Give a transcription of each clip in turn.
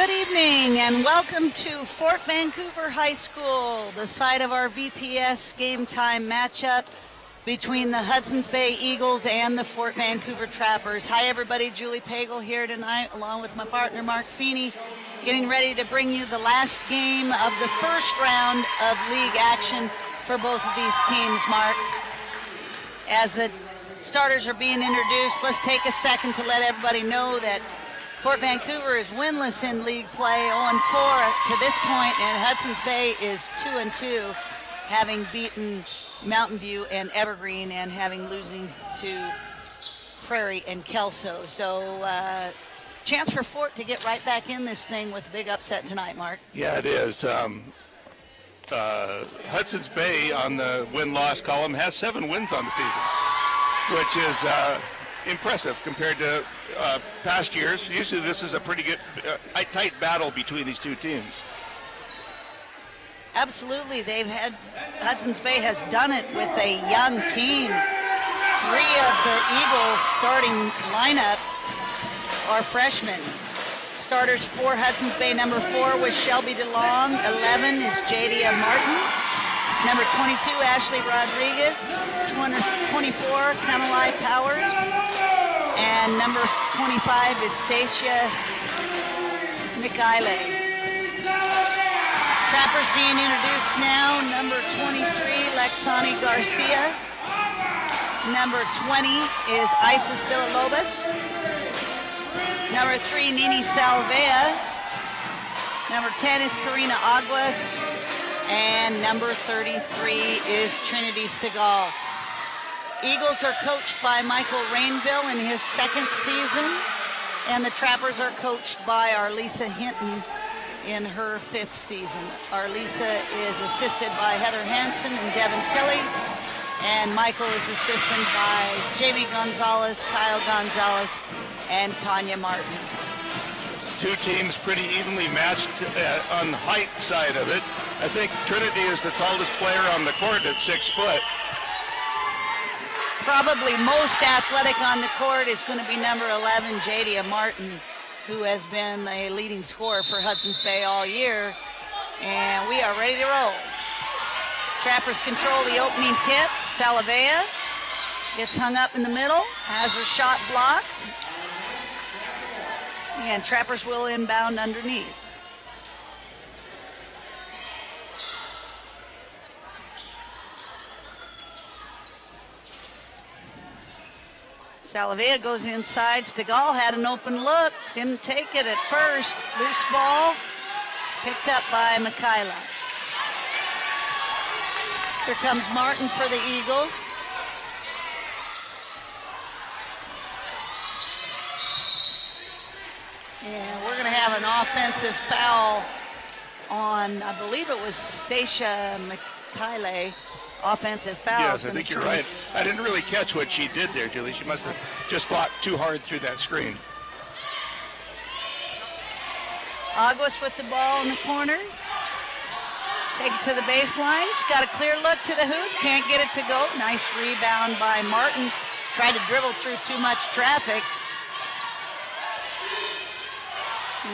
Good evening and welcome to Fort Vancouver High School, the site of our VPS game time matchup between the Hudson's Bay Eagles and the Fort Vancouver Trappers. Hi everybody, Julie Pagel here tonight along with my partner Mark Feeney, getting ready to bring you the last game of the first round of league action for both of these teams, Mark. As the starters are being introduced, let's take a second to let everybody know that Fort Vancouver is winless in league play, 0-4 to this point, and Hudson's Bay is 2-2, having beaten Mountain View and Evergreen and having losing to Prairie and Kelso. So chance for Fort to get right back in this thing with a big upset tonight, Mark. Yeah, it is. Hudson's Bay on the win-loss column has 7 wins on the season, which is impressive compared to past years. Usually this is a pretty good, tight battle between these two teams. Absolutely. Hudson's Bay has done it with a young team. 3 of the Eagles starting lineup are freshmen. Starters for Hudson's Bay, number 4 was Shelby DeLong, 11 is Jadia Martin, number 22, Ashley Rodriguez, 24, Kamalai Powers, and number 25 is Stacia Mikhaile. Trappers being introduced now, number 23, Lexani Garcia, number 20 is Isis Villalobos, number 3, Nini Salvea, number 10 is Karina Aguas, and number 33 is Trinity Segal. Eagles are coached by Michael Rainville in his 2nd season, and the Trappers are coached by Arlisa Hinton in her 5th season. Arlisa is assisted by Heather Hansen and Devin Tilley, and Michael is assisted by Jamie Gonzalez, Kyle Gonzalez, and Tanya Martin. 2 teams pretty evenly matched on the height side of it. I think Trinity is the tallest player on the court at 6 foot. Probably most athletic on the court is going to be number 11, Jadia Martin, who has been a leading scorer for Hudson's Bay all year. And we are ready to roll. Trappers control the opening tip. Salavea gets hung up in the middle, has her shot blocked. And Trappers will inbound underneath. Salavea goes inside. Stegall had an open look, didn't take it at first. Loose ball, picked up by Mikhaila. Here comes Martin for the Eagles. And we're going to have an offensive foul on, I believe it was Stacia Mikhaile. Offensive foul. Yes, I think you're right. I didn't really catch what she did there, Julie. She must have just fought too hard through that screen. Aguas with the ball in the corner. Take it to the baseline. She's got a clear look to the hoop. Can't get it to go. Nice rebound by Martin. Tried to dribble through too much traffic.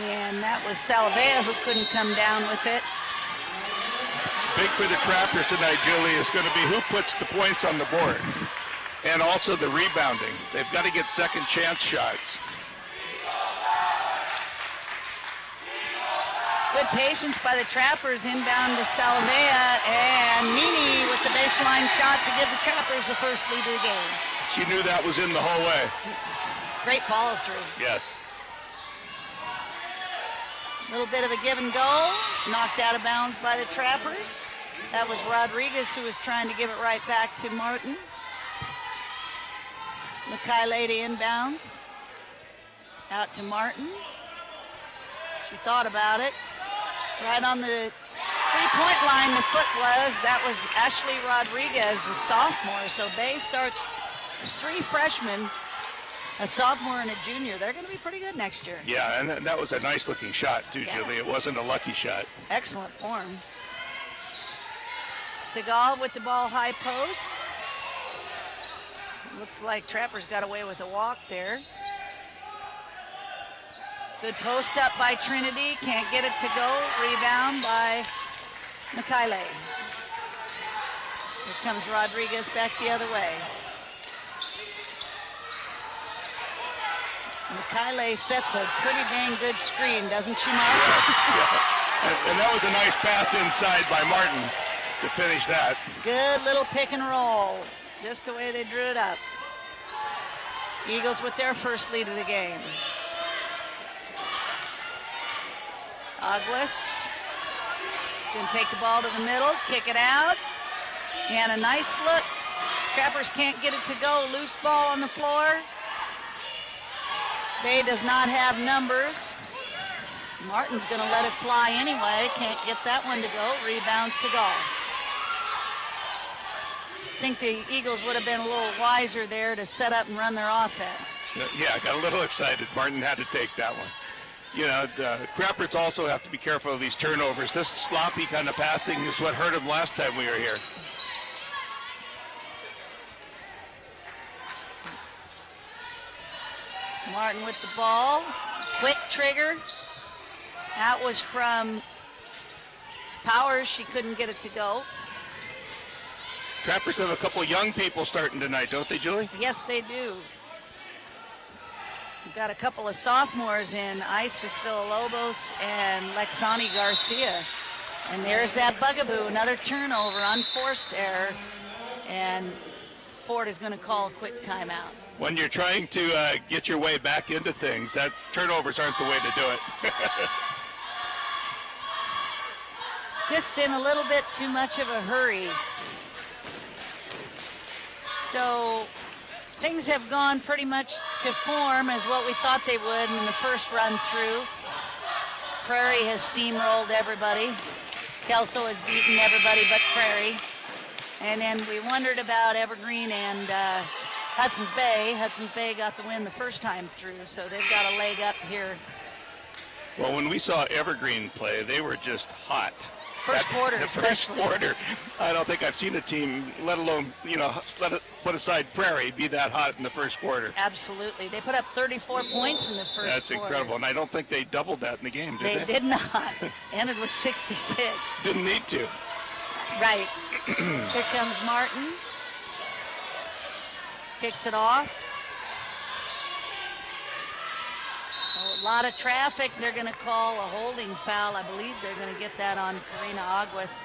And that was Salavea who couldn't come down with it. Big for the Trappers tonight, Julie, is going to be who puts the points on the board and also the rebounding. They've got to get second chance shots. Good patience by the Trappers, inbound to Salavea, and Nini with the baseline shot to give the Trappers the first lead of the game. She knew that was in the whole way. Great follow through. Yes. A little bit of a give and go, knocked out of bounds by the Trappers. That was Rodriguez who was trying to give it right back to Martin. Mikhaile to inbounds. Out to Martin. She thought about it. Right on the 3-point line the foot was. That was Ashley Rodriguez, the sophomore. So Bay starts 3 freshmen, a sophomore and a junior. They're going to be pretty good next year. Yeah, and that was a nice looking shot too, yeah. Julie. It wasn't a lucky shot. Excellent form. Stegall with the ball high post. Looks like Trappers got away with a walk there. Good post up by Trinity. Can't get it to go. Rebound by Mikhaile. Here comes Rodriguez back the other way. Mikhaile sets a pretty dang good screen, doesn't she, Mark? Yeah. And that was a nice pass inside by Martin to finish that. Good little pick and roll, just the way they drew it up. Eagles with their first lead of the game. Aguas can take the ball to the middle, kick it out, and a nice look. Trappers can't get it to go. Loose ball on the floor. Bay does not have numbers. Martin's going to let it fly anyway. Can't get that one to go. Rebounds to go. I think the Eagles would have been a little wiser there to set up and run their offense. Yeah, got a little excited. Martin had to take that one. You know, Trappers also have to be careful of these turnovers. This sloppy kind of passing is what hurt them last time we were here. Martin with the ball. Quick trigger. That was from Powers. She couldn't get it to go. Trappers have a couple young people starting tonight, don't they, Julie? Yes, they do. We've got a couple of sophomores in Isis Villalobos and Lexani Garcia. And there's that bugaboo, another turnover, unforced error. And Ford is going to call a quick timeout. When you're trying to get your way back into things, turnovers aren't the way to do it. Just in a little bit too much of a hurry. So things have gone pretty much to form as what we thought they would in the first run through. Prairie has steamrolled everybody. Kelso has beaten everybody but Prairie. And then we wondered about Evergreen and Hudson's Bay. Hudson's Bay got the win the first time through, so they've got a leg up here. Well, when we saw Evergreen play, they were just hot. First quarter, the first quarter. I don't think I've seen a team, let alone, put aside Prairie, be that hot in the first quarter. Absolutely. They put up 34 points in the first quarter. That's incredible, and I don't think they doubled that in the game, did they? They did not. Ended with 66. Didn't need to. Right. Here comes Martin. Kicks it off. A lot of traffic. They're going to call a holding foul. I believe they're going to get that on Karina Aguas.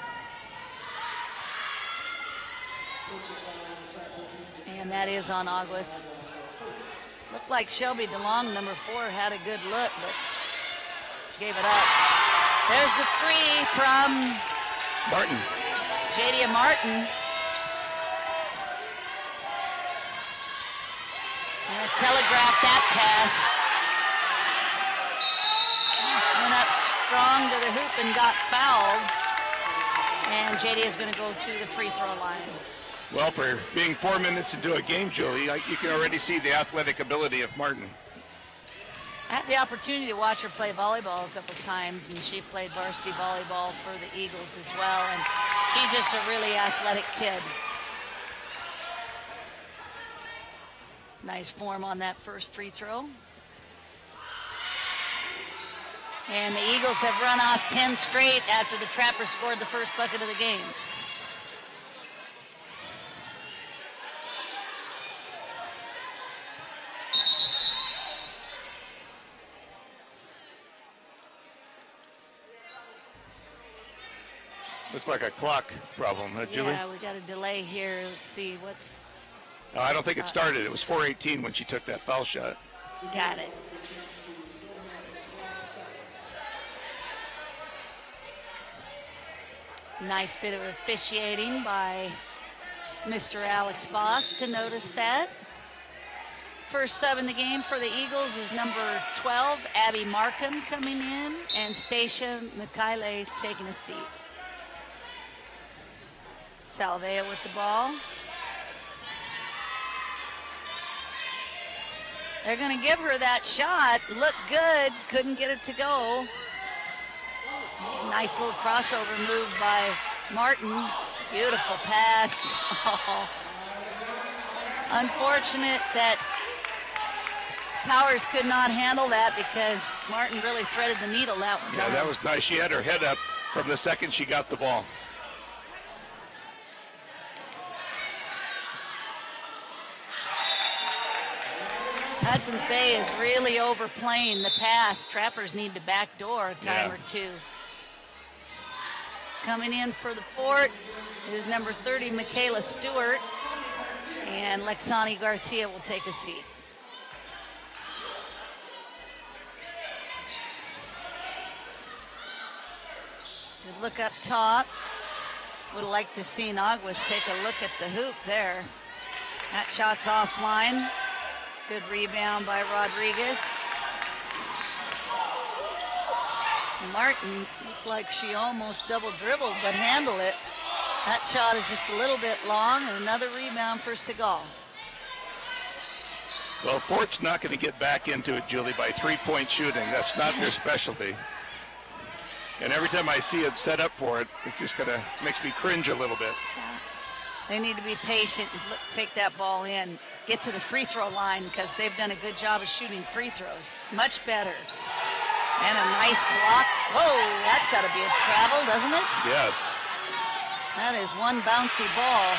And that is on Aguas. Looked like Shelby DeLong, number 4, had a good look, but gave it up. There's the three from Martin. Jadia Martin. And telegraphed that pass. Went up strong to the hoop and got fouled. And Jadia is going to go to the free throw line. Well, for being 4 minutes into a game, Julie, you can already see the athletic ability of Martin. I had the opportunity to watch her play volleyball a couple times, and she played varsity volleyball for the Eagles as well, and she's just a really athletic kid. Nice form on that first free throw. And the Eagles have run off 10 straight after the Trappers scored the first bucket of the game. Looks like a clock problem, Julie? Yeah, we got a delay here. Let's see what's... No, I don't think it started. It was 4:18 when she took that foul shot. Got it. Nice bit of officiating by Mr. Alex Boss to notice that. First sub in the game for the Eagles is number 12, Abby Markham, coming in, and Stacia Mikhaile taking a seat. Salvea with the ball. They're going to give her that shot. Looked good. Couldn't get it to go. Nice little crossover move by Martin. Beautiful pass. Oh. Unfortunate that Powers could not handle that because Martin really threaded the needle that time. Yeah, that was nice. She had her head up from the second she got the ball. Hudson's Bay is really overplaying the pass. Trappers need to backdoor a time or two. Coming in for the Fort is number 30, Michaela Stewart, and Lexani Garcia will take a seat. Good look up top. Would have liked to see Aguas take a look at the hoop there. That shot's offline. Good rebound by Rodriguez. Martin looked like she almost double dribbled, but handled it. That shot is just a little bit long, and another rebound for Segal. Well, Fort's not going to get back into it, Julie, by three-point shooting. That's not their specialty. And every time I see it set up for it, it just kind of makes me cringe a little bit. Yeah. They need to be patient and take that ball in. Get to the free throw line because they've done a good job of shooting free throws. Much better. And a nice block. Whoa, that's got to be a travel, doesn't it? Yes. That is one bouncy ball.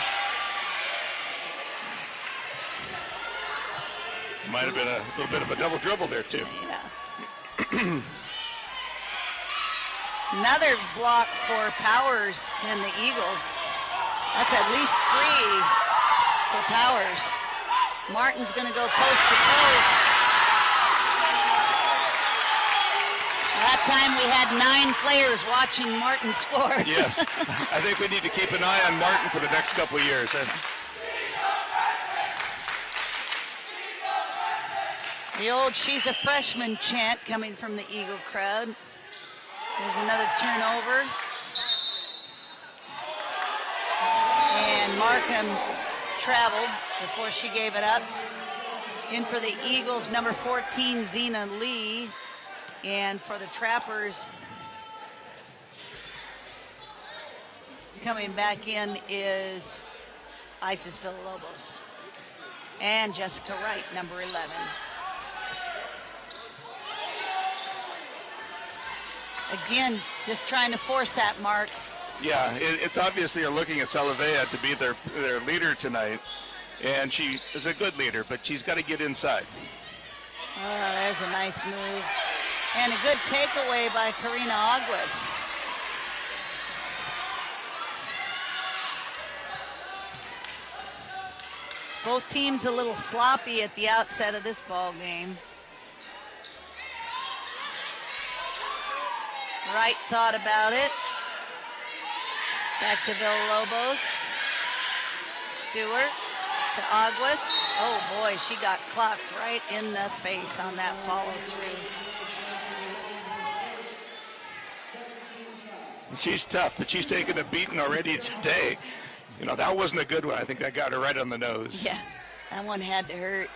Might have been a little bit of a double dribble there, too. Yeah. Another block for Powers and the Eagles. That's at least 3 for Powers. Martin's going to go post to post. That time we had 9 players watching Martin score. Yes, I think we need to keep an eye on Martin for the next couple of years. The old "she's a freshman" chant coming from the Eagle crowd. There's another turnover. And Markham traveled before she gave it up. In for the Eagles, number 14, Zena Lee. And for the Trappers, coming back in is Isis Villalobos. And Jessica Wright, number 11. Again, just trying to force that mark. Yeah, it's obvious they're looking at Salavea to be their leader tonight. And she is a good leader, but she's got to get inside. Oh, there's a nice move. And a good takeaway by Karina Aguas. Both teams a little sloppy at the outset of this ball game. Wright thought about it. Back to Villalobos. Stewart to Aguas. Oh boy, she got clocked right in the face on that follow through. She's tough, but she's taken a beating already today. You know, that wasn't a good one. I think that got her right on the nose. Yeah, that one had to hurt.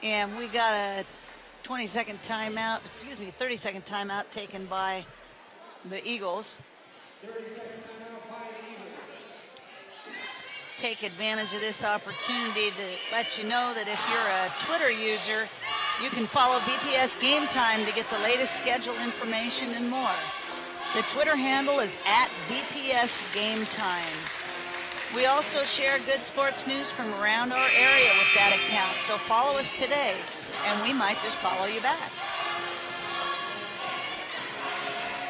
And we got a 20-second timeout, 30-second timeout taken by the Eagles. 30-second timeout by the Eagles. Let's take advantage of this opportunity to let you know that if you're a Twitter user, you can follow VPS Game Time to get the latest schedule information and more. The Twitter handle is @VPS Game Time. We also share good sports news from around our area with that account, so follow us today, and we might just follow you back.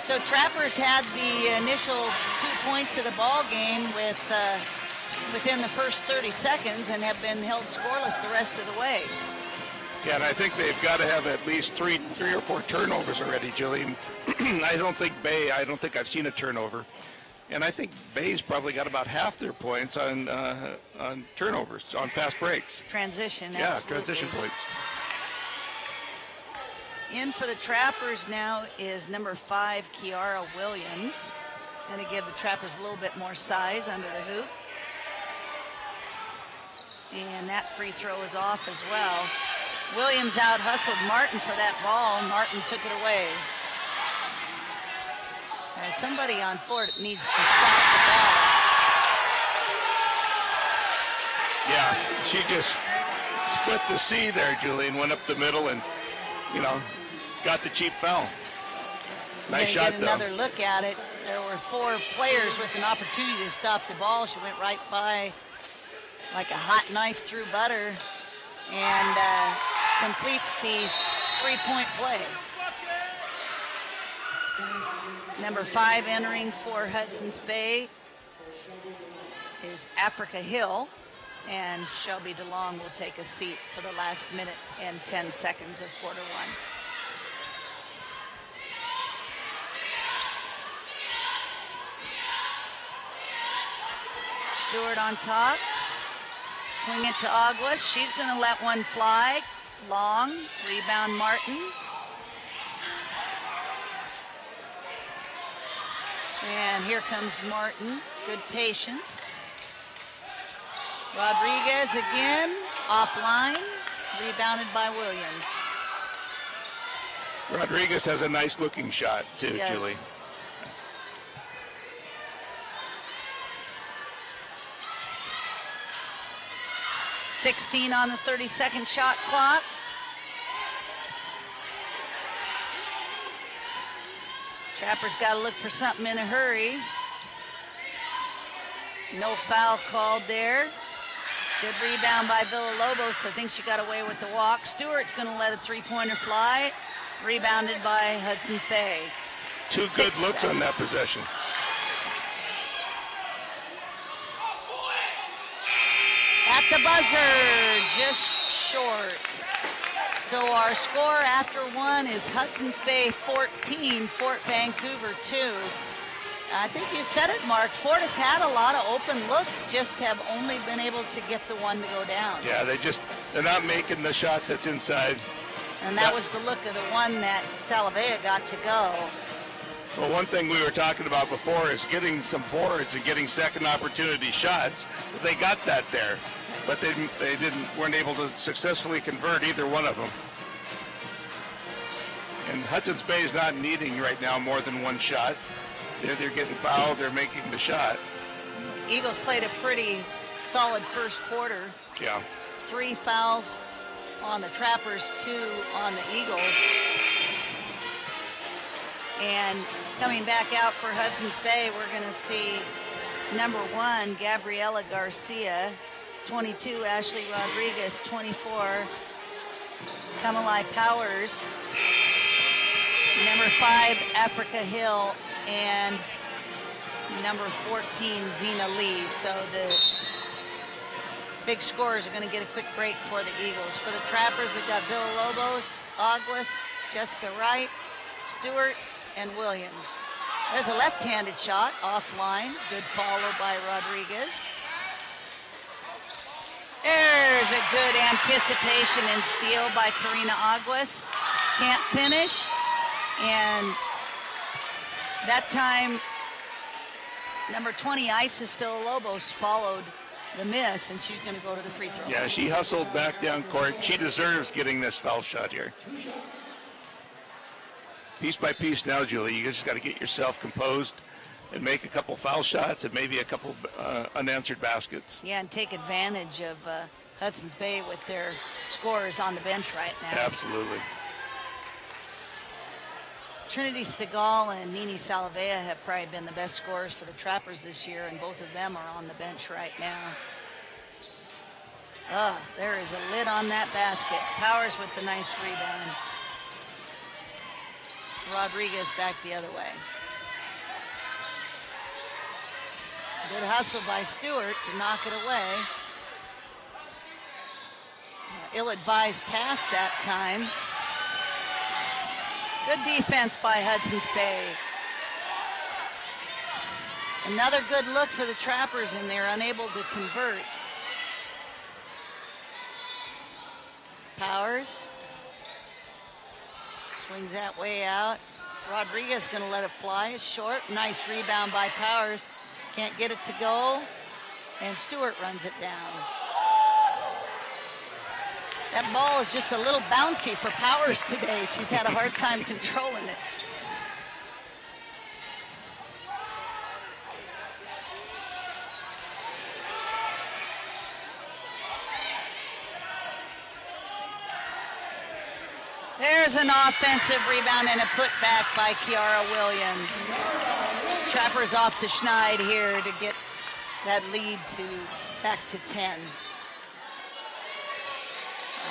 So Trappers had the initial 2 points of the ball game within the first 30 seconds and have been held scoreless the rest of the way. Yeah, and I think they've got to have at least three or four turnovers already, Julie. I don't think I've seen a turnover. And I think Bay's probably got about half their points on turnovers, on fast breaks. Transition, yeah, absolutely. transition points. In for the Trappers now is number 5, Kiara Williams. Going to give the Trappers a little bit more size under the hoop. And that free throw is off as well. Williams out-hustled Martin for that ball. Martin took it away. Somebody on Fort needs to stop the ball. Yeah, she just split the C there, Julian, went up the middle and, you know, got the cheap foul. Nice shot, get another look at it. There were 4 players with an opportunity to stop the ball. She went right by like a hot knife through butter and completes the 3-point play. Number 5 entering for Hudson's Bay is Africa Hill, and Shelby DeLong will take a seat for the last minute and 10 seconds of quarter 1. Stewart on top. Swing it to Aguas. She's going to let one fly. Long. Rebound Martin. And here comes Martin. Good patience. Rodriguez again. Offline. Rebounded by Williams. Rodriguez has a nice looking shot too, Julie. 16 on the 30-second shot clock. Trappers got to look for something in a hurry. No foul called there. Good rebound by Villalobos. I think she got away with the walk. Stewart's going to let a 3-pointer fly. Rebounded by Hudson's Bay. 2 good looks on that possession. At the buzzer, just short. So our score after 1 is Hudson's Bay 14, Fort Vancouver 2. I think you said it, Mark. Fort has had a lot of open looks, just have only been able to get the one to go down. Yeah, they're not making the shot that's inside. And that was the look of the one that Salavea got to go. Well, one thing we were talking about before is getting some boards and getting second opportunity shots. They got that there, but they weren't able to successfully convert either one of them. And Hudson's Bay is not needing right now more than one shot. They're getting fouled, they're making the shot. Eagles played a pretty solid first quarter. Yeah. 3 fouls on the Trappers, 2 on the Eagles. And coming back out for Hudson's Bay, we're going to see number 1, Gabriela Garcia, 22, Ashley Rodriguez, 24, Kamalai Powers, number 5, Africa Hill, and number 14, Zena Lee. So the big scorers are going to get a quick break for the Eagles. For the Trappers, we've got Villalobos, Aguas, Jessica Wright, Stewart, and Williams. There's a left-handed shot, offline. Good follow by Rodriguez. There's a good anticipation and steal by Karina Aguas. Can't finish. And that time, number 20, Isis Villalobos, followed the miss, and she's going to go to the free throw. Yeah, she hustled back down court. She deserves getting this foul shot here. Piece by piece now, Julie, you just got to get yourself composed and make a couple foul shots and maybe a couple unanswered baskets. Yeah, and take advantage of Hudson's Bay with their scorers on the bench right now. Absolutely. Trinity Stegall and Nini Salavea have probably been the best scorers for the Trappers this year, and both of them are on the bench right now. Oh, there is a lid on that basket. Powers with the nice rebound. Rodriguez back the other way. Good hustle by Stewart to knock it away. Ill-advised pass that time. Good defense by Hudson's Bay. Another good look for the Trappers, and they're unable to convert. Powers. Swings that way out. Rodriguez going to let it fly. It's short. Nice rebound by Powers. Can't get it to go. And Stewart runs it down. That ball is just a little bouncy for Powers today. She's had a hard time controlling it. There's an offensive rebound and a putback by Kiara Williams. Trappers off the schneid here to get that lead back to 10.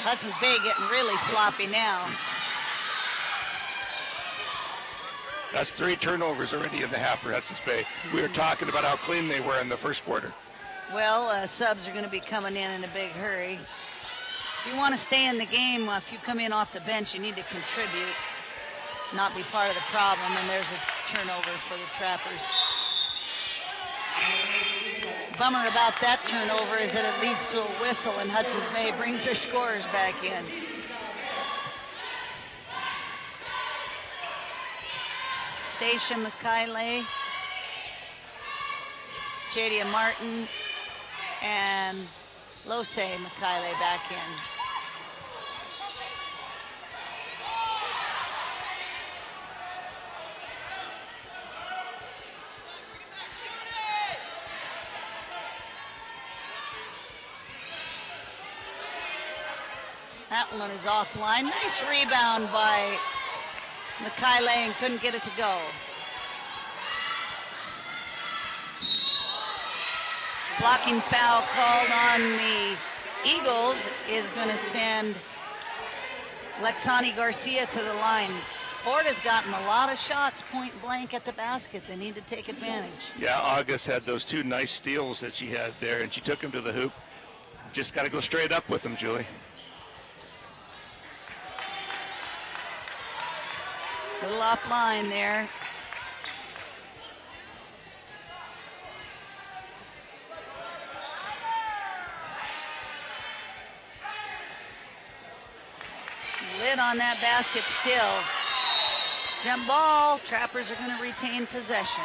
Hudson's Bay getting really sloppy now. That's 3 turnovers already in the half for Hudson's Bay. We were talking about how clean they were in the first quarter. Well, subs are going to be coming in a big hurry. If you want to stay in the game, if you come in off the bench, you need to contribute, not be part of the problem. And there's a turnover for the Trappers. Bummer about that turnover is that it leads to a whistle, and Hudson's Bay brings their scorers back in. Stacia Mikhaile, Jadia Martin, and Lose Mikhaile back in. That one is offline. Nice rebound by Mikhaile and couldn't get it to go. Blocking foul called on the Eagles is going to send Lexani Garcia to the line. Ford has gotten a lot of shots point blank at the basket. They need to take advantage. Yeah, August had those 2 nice steals that she had there, and she took him to the hoop. Just got to go straight up with them, Julie. A little offline there. Lid on that basket still. Jump ball. Trappers are going to retain possession.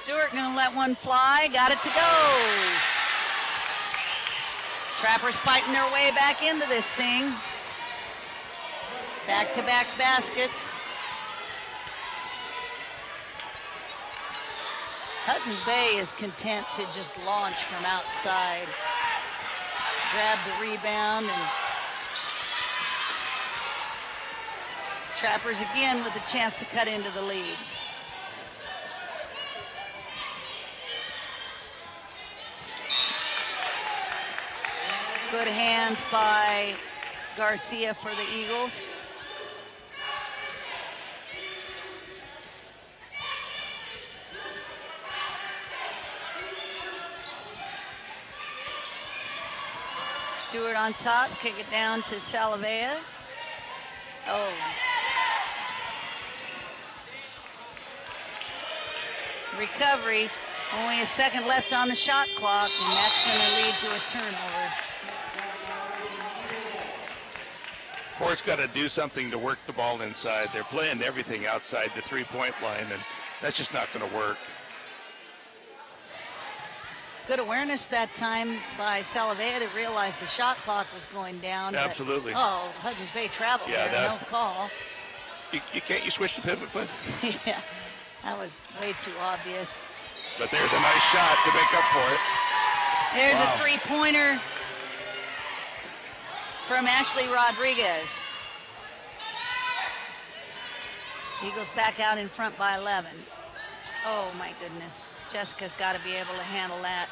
Stewart going to let one fly. Got it to go. Trappers fighting their way back into this thing. Back-to-back baskets. Hudson's Bay is content to just launch from outside. Grab the rebound, and Trappers again with a chance to cut into the lead. Good hands by Garcia for the Eagles. Stewart on top, kick it down to Salavea. Oh. Recovery, only a second left on the shot clock, and that's going to lead to a turnover. Ford's got to do something to work the ball inside. They're playing everything outside the 3-point line, and that's just not going to work. Good awareness that time by Salavea to realize the shot clock was going down. Absolutely. But, oh, Hudson's Bay traveled there, no call. You switch the pivot foot? Yeah, that was way too obvious. But there's a nice shot to make up for it. There's a 3-pointer from Ashley Rodriguez. Eagles back out in front by 11. Oh my goodness, Jessica's got to be able to handle that.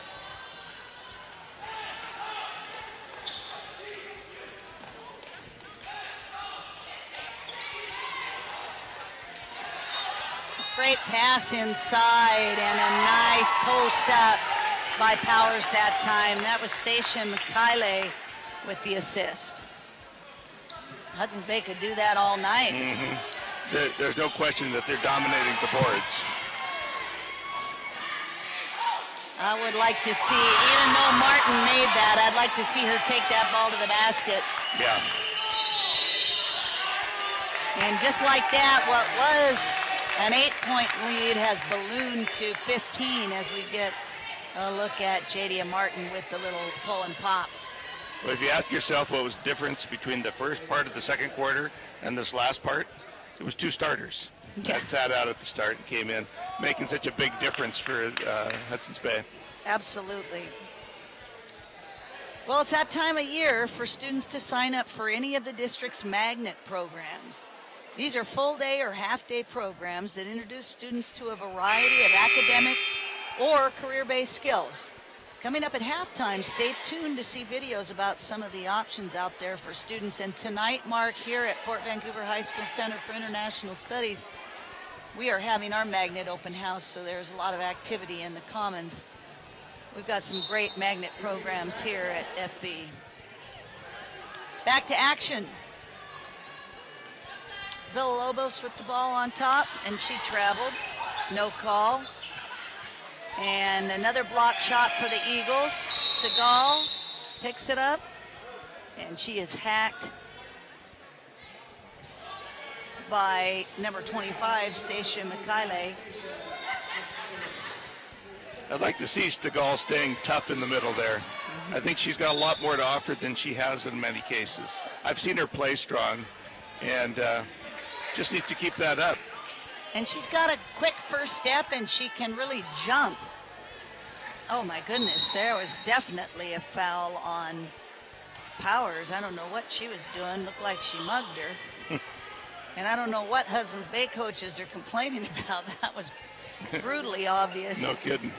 Great pass inside and a nice post up by Powers that time. That was Stacia Mikhaile with the assist. Hudson's Bay could do that all night. There's no question that they're dominating the boards. I would like to see, even though Martin made that, I'd like to see her take that ball to the basket. Yeah. And just like that, what was an 8-point lead has ballooned to 15 as we get a look at Jadia Martin with the little pull and pop. Well, if you ask yourself what was the difference between the first part of the second quarter and this last part, it was 2 starters that sat out at the start and came in, making such a big difference for Hudson's Bay. Absolutely. Well, it's that time of year for students to sign up for any of the district's magnet programs. These are full-day or half-day programs that introduce students to a variety of academic or career-based skills. Coming up at halftime, stay tuned to see videos about some of the options out there for students. And tonight, Mark, here at Fort Vancouver High School Center for International Studies, we are having our magnet open house, so there's a lot of activity in the Commons. We've got some great magnet programs here at FV. Back to action. Villalobos with the ball on top, and she traveled. No call. And another block shot for the Eagles. Stegall picks it up, and she is hacked by number 25, Stacia Mikhaile. I'd like to see Stegall staying tough in the middle there. I think she's got a lot more to offer than she has in many cases. I've seen her play strong, and just needs to keep that up. And she's got a quick first step, and she can really jump. Oh my goodness, there was definitely a foul on Powers. I don't know what she was doing. Looked like she mugged her. And I don't know what Hudson's Bay coaches are complaining about. That was brutally obvious. No kidding.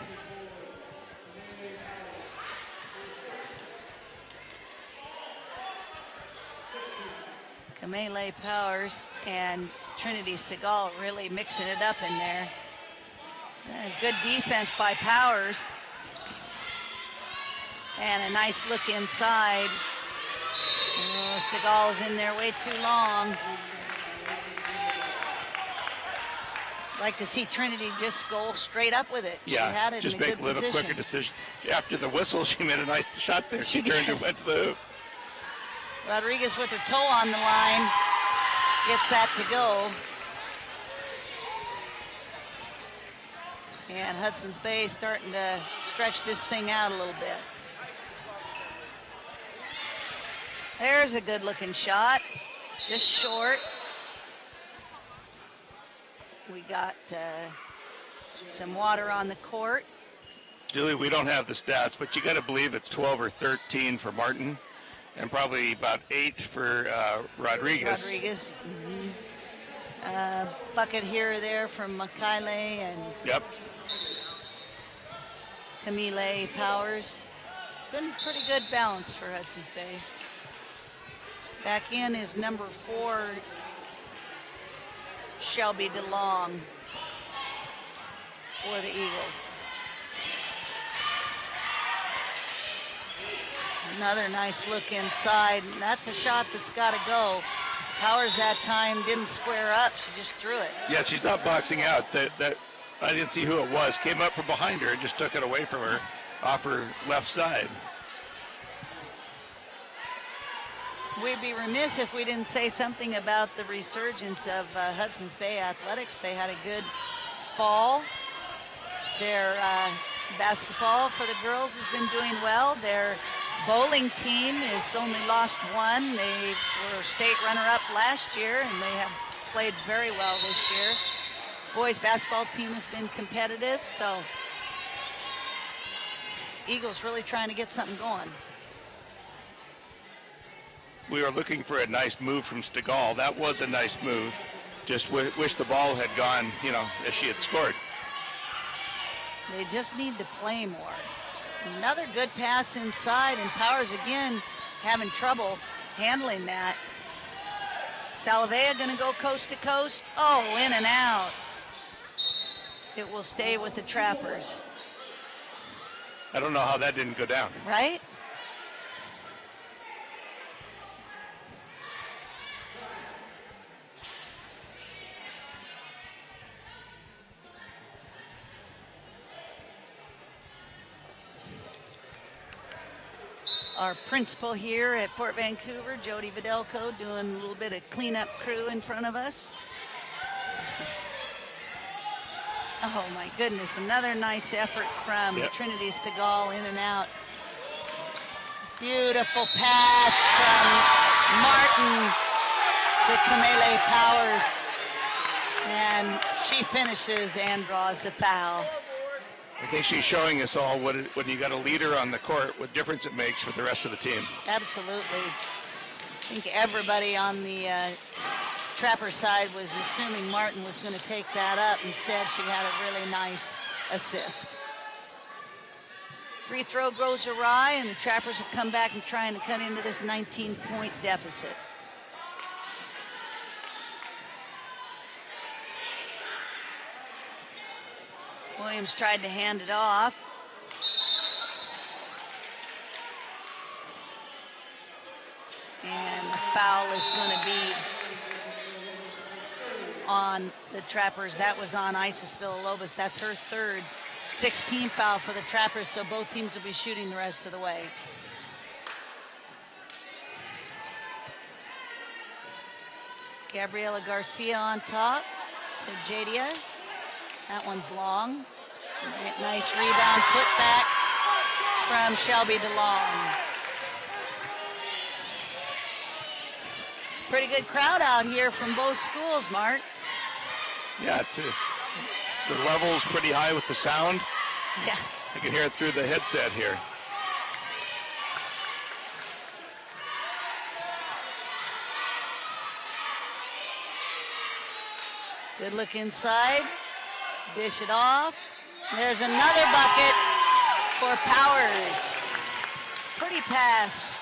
Kamele Powers and Trinity Stegall really mixing it up in there. Good defense by Powers. And a nice look inside. Oh, Stegall is in there way too long. Like to see Trinity just go straight up with it. Yeah, she had it just in a make good a little position. quicker decision. After the whistle, she made a nice shot there. She turned and went to the hoop. Rodriguez with her toe on the line gets that to go. And Hudson's Bay starting to stretch this thing out a little bit. There's a good looking shot, just short. We got some water on the court. Julie, we don't have the stats, but you got to believe it's 12 or 13 for Martin, and probably about 8 for Rodriguez. Bucket here or there from Mikhaile and Kamele Powers. It's been a pretty good balance for Hudson's Bay. Back in is number 4, Shelby DeLong for the Eagles. Another nice look inside, and that's a shot that's got to go. Powers that time didn't square up, she just threw it. Yeah, she's not boxing out. That I didn't see who it was. Came up from behind her and just took it away from her off her left side. We'd be remiss if we didn't say something about the resurgence of Hudson's Bay athletics. They had a good fall. Their basketball for the girls has been doing well. Their bowling team has only lost 1. They were state runner-up last year, and they have played very well this year. Boys basketball team has been competitive, so Eagles really trying to get something going. We were looking for a nice move from Stegall. That was a nice move. Just wish the ball had gone, as she had scored. They just need to play more. Another good pass inside, and Powers again having trouble handling that. Salavea gonna go coast to coast. Oh, in and out. It will stay with the Trappers. I don't know how that didn't go down. Right? Our principal here at Fort Vancouver, Jody Videlco, doing a little bit of cleanup crew in front of us. Oh my goodness, another nice effort from Trinity Stegall, in and out. Beautiful pass from Martin to Kamele Powers. And she finishes and draws the foul. I think she's showing us all when you got a leader on the court, what difference it makes for the rest of the team. Absolutely. I think everybody on the Trapper side was assuming Martin was going to take that up. Instead, she had a really nice assist. Free throw goes awry, and the Trappers will come back and trying to cut into this 19-point deficit. Williams tried to hand it off. And the foul is going to be on the Trappers. That was on Isis Villalobos. That's her third 16 foul for the Trappers, so both teams will be shooting the rest of the way. Gabriela Garcia on top to Jadia. That one's long. Nice rebound, put back from Shelby DeLong. Pretty good crowd out here from both schools, Mark. Yeah, the level's pretty high with the sound. Yeah. I can hear it through the headset here. Good look inside. Dish it off. There's another bucket for Powers. Pretty pass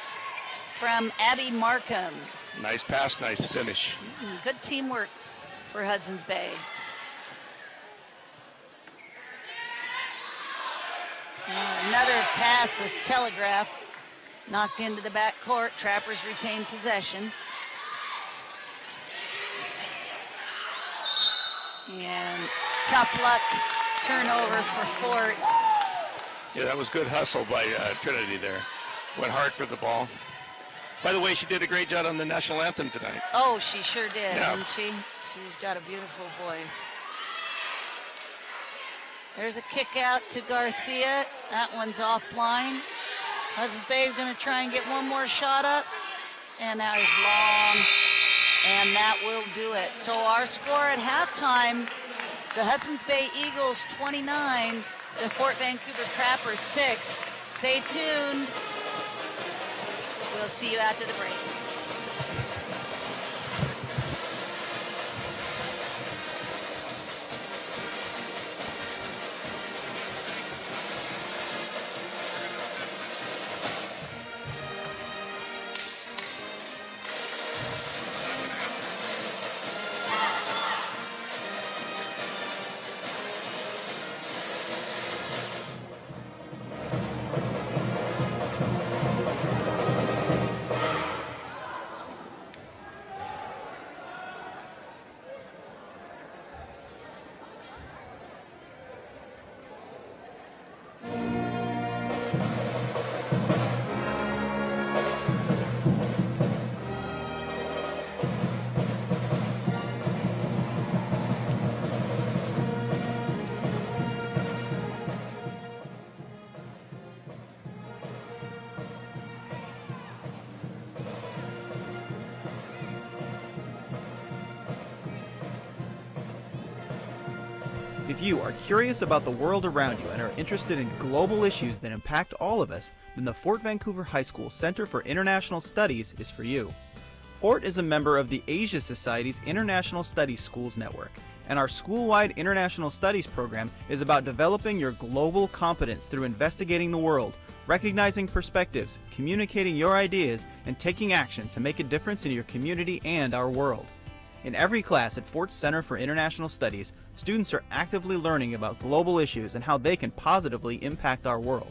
from Abby Markham. Nice pass, nice finish. Good teamwork for Hudson's Bay. Another pass that's telegraphed. Knocked into the back court. Trappers retain possession. And tough luck turnover for Fort. Yeah, that was good hustle by Trinity there. Went hard for the ball. By the way, she did a great job on the national anthem tonight. Oh, she sure did, yeah. didn't she? She's got a beautiful voice. There's a kick out to Garcia. That one's offline. Hudson's Bay is going to try and get one more shot up. And that is long. And that will do it. So our score at halftime, the Hudson's Bay Eagles 29, the Fort Vancouver Trappers 6. Stay tuned. We'll see you after the break. If you are curious about the world around you and are interested in global issues that impact all of us, then the Fort Vancouver High School Center for International Studies is for you. Fort is a member of the Asia Society's International Studies Schools Network, and our school-wide International Studies program is about developing your global competence through investigating the world, recognizing perspectives, communicating your ideas, and taking action to make a difference in your community and our world. In every class at Fort's Center for International Studies, students are actively learning about global issues and how they can positively impact our world.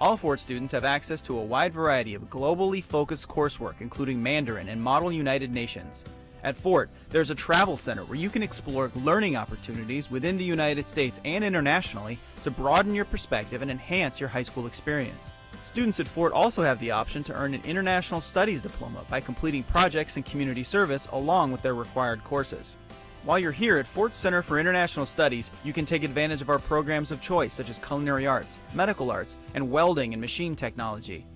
All Fort students have access to a wide variety of globally focused coursework, including Mandarin and Model United Nations. At Fort, there's a travel center where you can explore learning opportunities within the United States and internationally to broaden your perspective and enhance your high school experience. Students at Fort also have the option to earn an International Studies diploma by completing projects and community service along with their required courses. While you're here at Fort Center for International Studies, you can take advantage of our programs of choice such as culinary arts, medical arts, and welding and machine technology.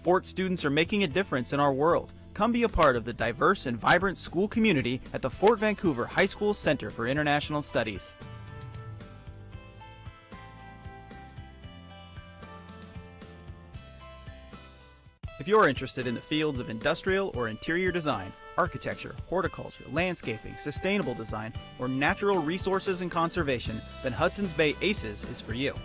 Fort students are making a difference in our world. Come be a part of the diverse and vibrant school community at the Fort Vancouver High School Center for International Studies. If you're interested in the fields of industrial or interior design, architecture, horticulture, landscaping, sustainable design, or natural resources and conservation, then Hudson's Bay ACES is for you.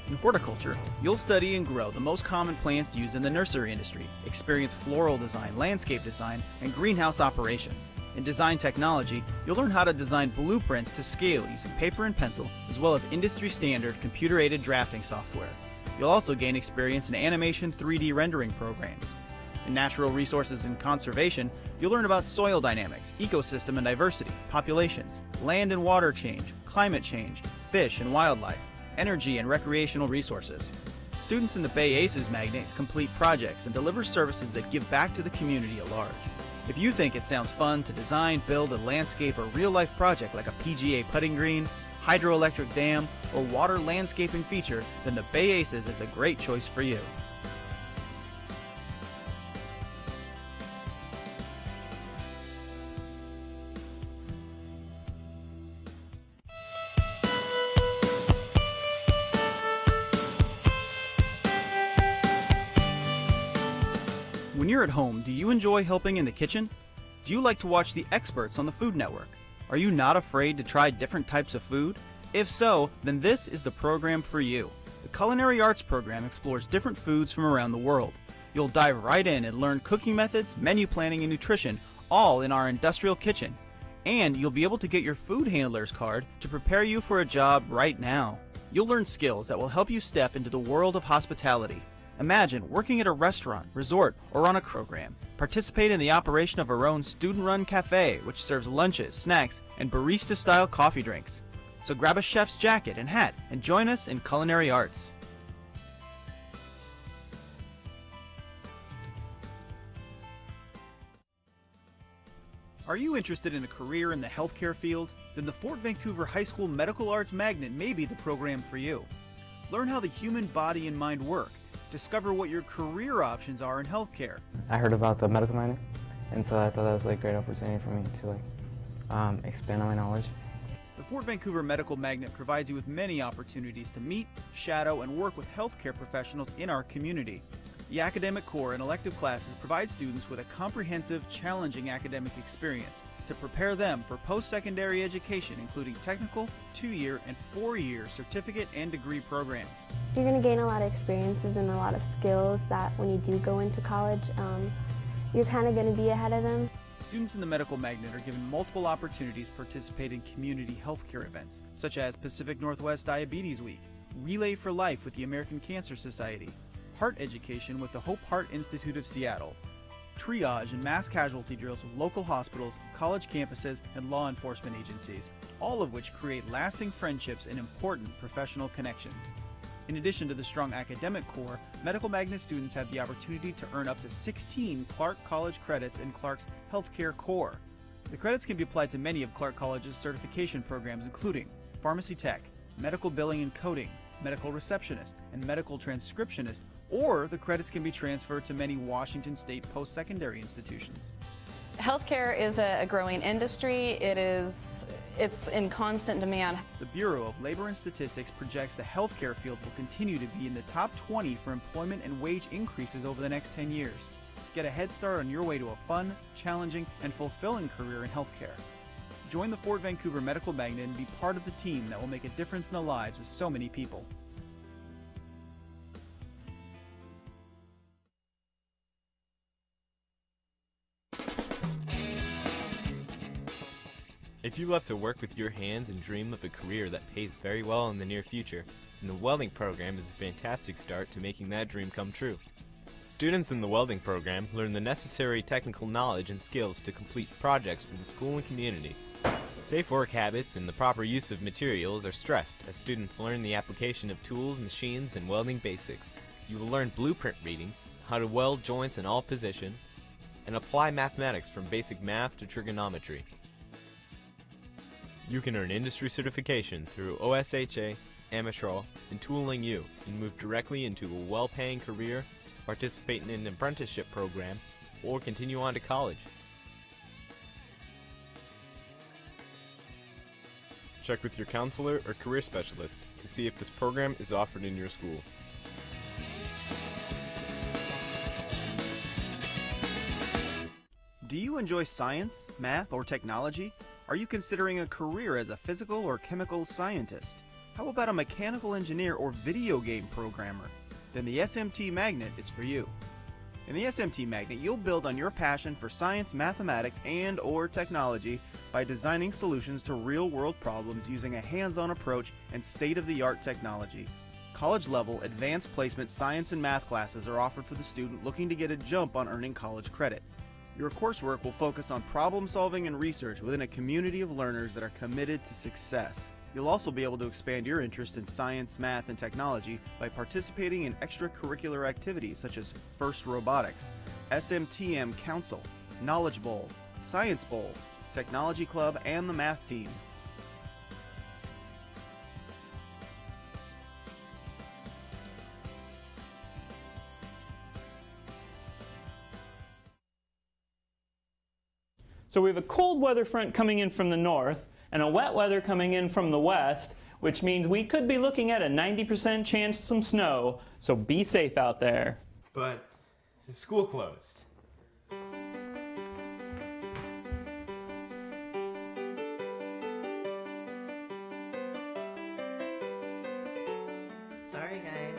In horticulture, you'll study and grow the most common plants used in the nursery industry, experience floral design, landscape design, and greenhouse operations. In design technology, you'll learn how to design blueprints to scale using paper and pencil, as well as industry-standard computer-aided drafting software. You'll also gain experience in animation 3D rendering programs. In natural resources and conservation, you'll learn about soil dynamics, ecosystem and diversity, populations, land and water change, climate change, fish and wildlife, energy and recreational resources. Students in the Bay ACES Magnet complete projects and deliver services that give back to the community at large. If you think it sounds fun to design, build, a landscape or real-life project like a PGA putting green, hydroelectric dam, or water landscaping feature, then the Bay ACES is a great choice for you. When you're at home, do you enjoy helping in the kitchen? Do you like to watch the experts on the Food Network? Are you not afraid to try different types of food? If so, then this is the program for you. The Culinary Arts program explores different foods from around the world. You'll dive right in and learn cooking methods, menu planning, and nutrition, all in our industrial kitchen. And you'll be able to get your food handler's card to prepare you for a job right now. You'll learn skills that will help you step into the world of hospitality. Imagine working at a restaurant, resort, or on a program. Participate in the operation of our own student-run cafe, which serves lunches, snacks, and barista-style coffee drinks. So grab a chef's jacket and hat and join us in Culinary Arts. Are you interested in a career in the healthcare field? Then the Fort Vancouver High School Medical Arts Magnet may be the program for you. Learn how the human body and mind work. Discover what your career options are in healthcare. I heard about the medical minor, and so I thought that was a great opportunity for me to expand on my knowledge. The Fort Vancouver Medical Magnet provides you with many opportunities to meet, shadow, and work with healthcare professionals in our community. The academic core and elective classes provide students with a comprehensive, challenging academic experience to prepare them for post-secondary education, including technical, 2-year, and 4-year certificate and degree programs. You're going to gain a lot of experiences and a lot of skills that when you do go into college, you're kind of going to be ahead of them. Students in the Medical Magnet are given multiple opportunities to participate in community healthcare events, such as Pacific Northwest Diabetes Week, Relay for Life with the American Cancer Society, Heart Education with the Hope Heart Institute of Seattle, triage and mass casualty drills with local hospitals, college campuses, and law enforcement agencies, all of which create lasting friendships and important professional connections. In addition to the strong academic core, Medical Magnet students have the opportunity to earn up to 16 Clark College credits in Clark's Healthcare Core. The credits can be applied to many of Clark College's certification programs, including Pharmacy Tech, Medical Billing and Coding, Medical Receptionist, and Medical Transcriptionist, or the credits can be transferred to many Washington State post-secondary institutions. Healthcare is a growing industry. It's in constant demand. The Bureau of Labor and Statistics projects the healthcare field will continue to be in the top 20 for employment and wage increases over the next 10 years. Get a head start on your way to a fun, challenging, and fulfilling career in healthcare. Join the Fort Vancouver Medical Magnet and be part of the team that will make a difference in the lives of so many people. If you love to work with your hands and dream of a career that pays very well in the near future, then the welding program is a fantastic start to making that dream come true. Students in the welding program learn the necessary technical knowledge and skills to complete projects for the school and community. Safe work habits and the proper use of materials are stressed as students learn the application of tools, machines, and welding basics. You will learn blueprint reading, how to weld joints in all positions, and apply mathematics from basic math to trigonometry. You can earn industry certification through OSHA, Amatrol, and Tooling U, and move directly into a well-paying career participate in an apprenticeship program, or continue on to college. Check with your counselor or career specialist to see if this program is offered in your school. Do you enjoy science, math, or technology? Are you considering a career as a physical or chemical scientist? How about a mechanical engineer or video game programmer? Then the SMT Magnet is for you. In the SMT Magnet, you'll build on your passion for science, mathematics, and/or technology by designing solutions to real-world problems using a hands-on approach and state-of-the-art technology. College-level, advanced placement science and math classes are offered for the student looking to get a jump on earning college credit. Your coursework will focus on problem-solving and research within a community of learners that are committed to success. You'll also be able to expand your interest in science, math, and technology by participating in extracurricular activities such as FIRST Robotics, SMTM Council, Knowledge Bowl, Science Bowl, Technology Club, and the Math Team. So we have a cold weather front coming in from the north and a wet weather coming in from the west, which means we could be looking at a 90% chance of some snow, so be safe out there. But the school closed. Sorry, guys.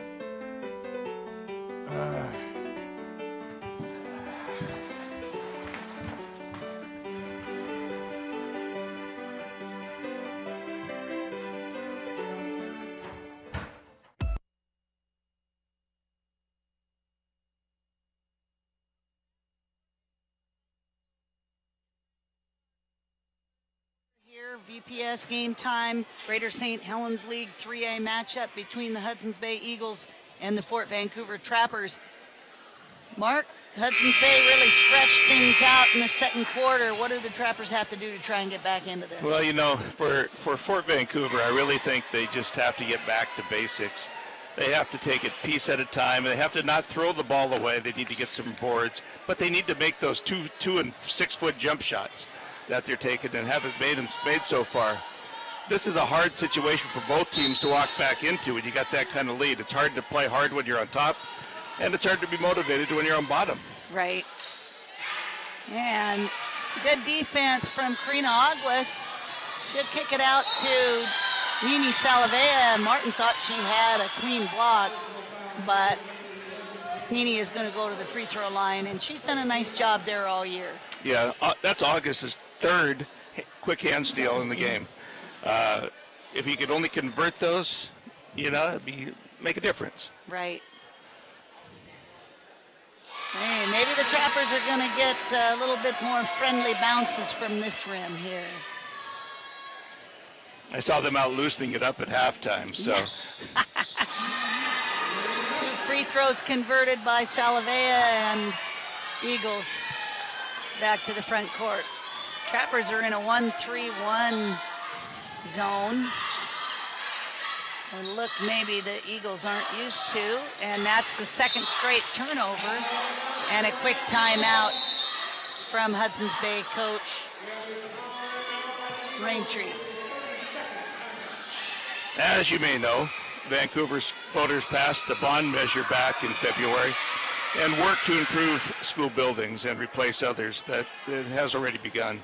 Here, VPS game time, Greater St. Helens League 3A matchup between the Hudson's Bay Eagles and the Fort Vancouver Trappers. Mark, Hudson's Bay really stretched things out in the second quarter. What do the Trappers have to do to try and get back into this? Well, you know, for Fort Vancouver, I really think they just have to get back to basics. They have to take it piece at a time. They have to not throw the ball away. They need to get some boards, but they need to make those 2 and 6 foot jump shots that they're taking and haven't made so far. This is a hard situation for both teams to walk back into when you got that kind of lead. It's hard to play hard when you're on top, and it's hard to be motivated when you're on bottom. Right. And good defense from Karina Aguas. She'll kick it out to Nini Salavea. Martin thought she had a clean block, but Nini is going to go to the free throw line, and she's done a nice job there all year. Yeah, that's August's third quick hand steal in the game. If he could only convert those, you know, make a difference. Right. Hey, maybe the Trappers are going to get a little bit more friendly bounces from this rim here. I saw them out loosening it up at halftime, so. 2 free throws converted by Salavea, and Eagles back to the front court. Trappers are in a 1-3-1 zone. A look maybe the Eagles aren't used to, and that's the second straight turnover, and a quick timeout from Hudson's Bay coach Raintree. As you may know, Vancouver's voters passed the bond measure back in February and worked to improve school buildings and replace others. That it has already begun.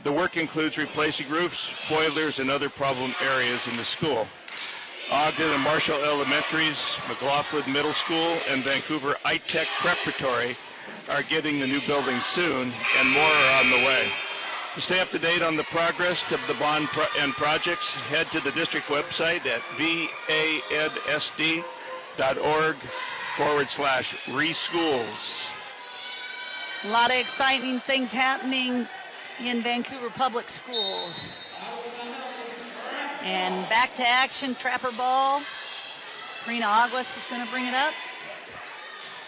The work includes replacing roofs, boilers, and other problem areas in the school. Ogden and Marshall Elementaries, McLaughlin Middle School, and Vancouver iTech Preparatory are getting the new buildings soon, and more are on the way. To stay up to date on the progress of the bond and projects, head to the district website at vansd.org/reschools. A lot of exciting things happening in Vancouver Public Schools. And back to action, Trapper ball. Karina Aguas is going to bring it up.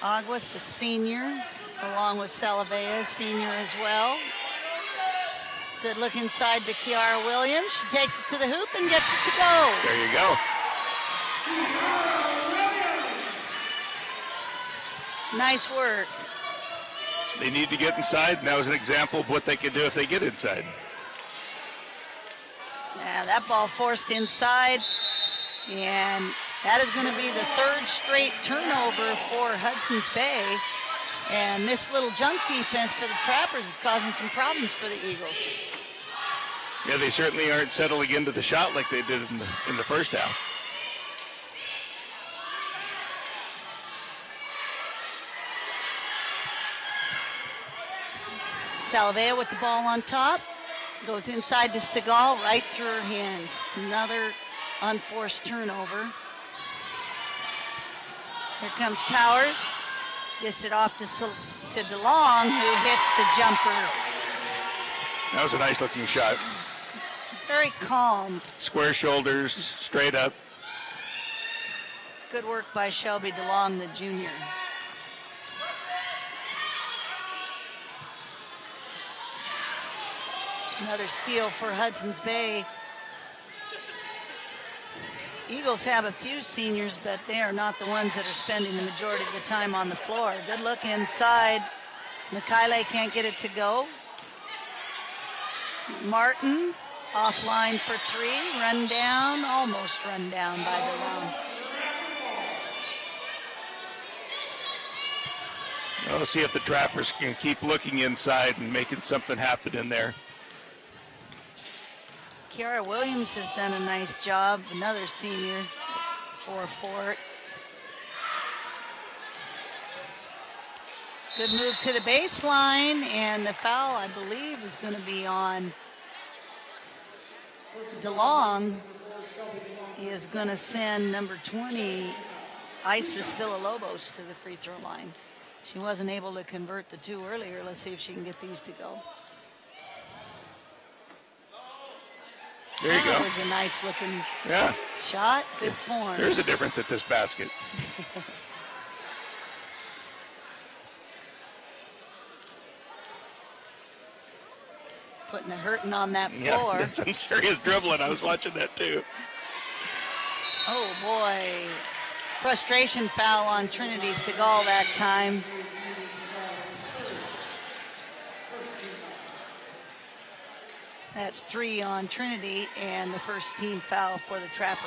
Aguas, a senior, along with Salavea, senior as well. Good look inside to Kiara Williams. She takes it to the hoop and gets it to go. There you go. Nice work. They need to get inside, and that was an example of what they can do if they get inside. Yeah, that ball forced inside, and that is going to be the third straight turnover for Hudson's Bay. And this little junk defense for the Trappers is causing some problems for the Eagles. Yeah, they certainly aren't settling into the shot like they did in the first half. Salavea with the ball on top. Goes inside to Stegall, right through her hands. Another unforced turnover. Here comes Powers. Gets it off to DeLong, who hits the jumper. That was a nice looking shot. Very calm. Square shoulders, straight up. Good work by Shelby DeLong, the junior. Another steal for Hudson's Bay. Eagles have a few seniors, but they are not the ones that are spending the majority of the time on the floor. Good look inside. Mikhaile can't get it to go. Martin offline for three. Run down, almost run down by DeLong. We'll see if the Trappers can keep looking inside and making something happen in there. Kiara Williams has done a nice job, another senior for Fort. Good move to the baseline, and the foul, I believe, is going to be on DeLong. He is going to send number 20, Isis Villalobos, to the free throw line. She wasn't able to convert the two earlier. Let's see if she can get these to go. There you go. That was a nice looking shot. Good form. There's a difference at this basket. Putting a hurting on that floor. Yeah, that's some serious dribbling. I was watching that too. Oh boy. Frustration foul on Trinity Stegall that time. That's 3 on Trinity, and the first team foul for the Trappers.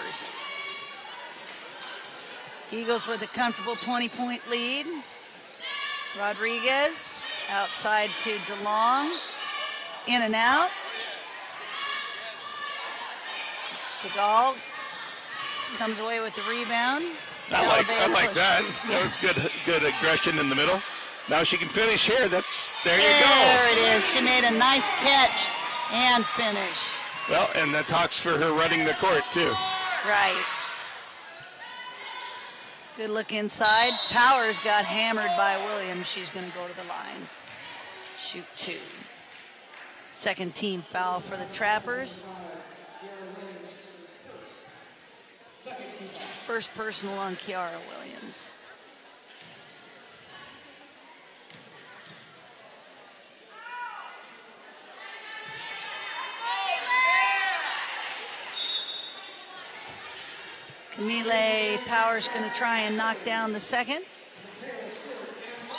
Eagles with a comfortable 20-point lead. Rodriguez outside to DeLong. In and out. Stegall comes away with the rebound. I like that. That was good aggression in the middle. Now she can finish here. There you go. There it is. She made a nice catch and finish. Well, and that talks for her running the court too. Right. Good look inside. Powers got hammered by Williams. She's going to go to the line. Shoot 2. Second team foul for the Trappers. First personal on Kiara Williams. Camille Powers going to try and knock down the second.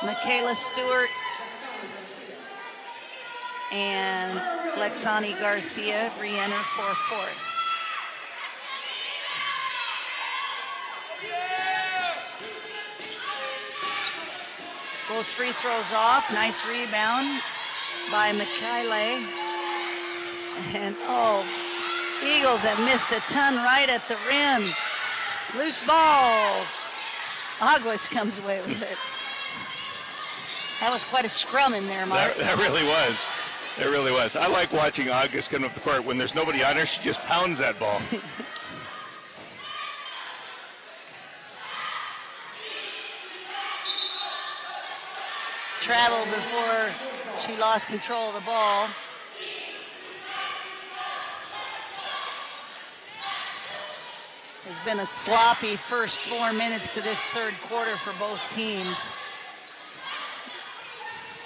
Michaela Stewart and Lexani Garcia re-enter for Fort. Both free throws off. Nice rebound by Mikhaile. And Eagles have missed a ton right at the rim. Loose ball. Aguas comes away with it. That was quite a scrum in there, Mark. That really was. It really was. I like watching August come up the court. When there's nobody on her, she just pounds that ball. Travel before she lost control of the ball. It's been a sloppy first 4 minutes to this third quarter for both teams.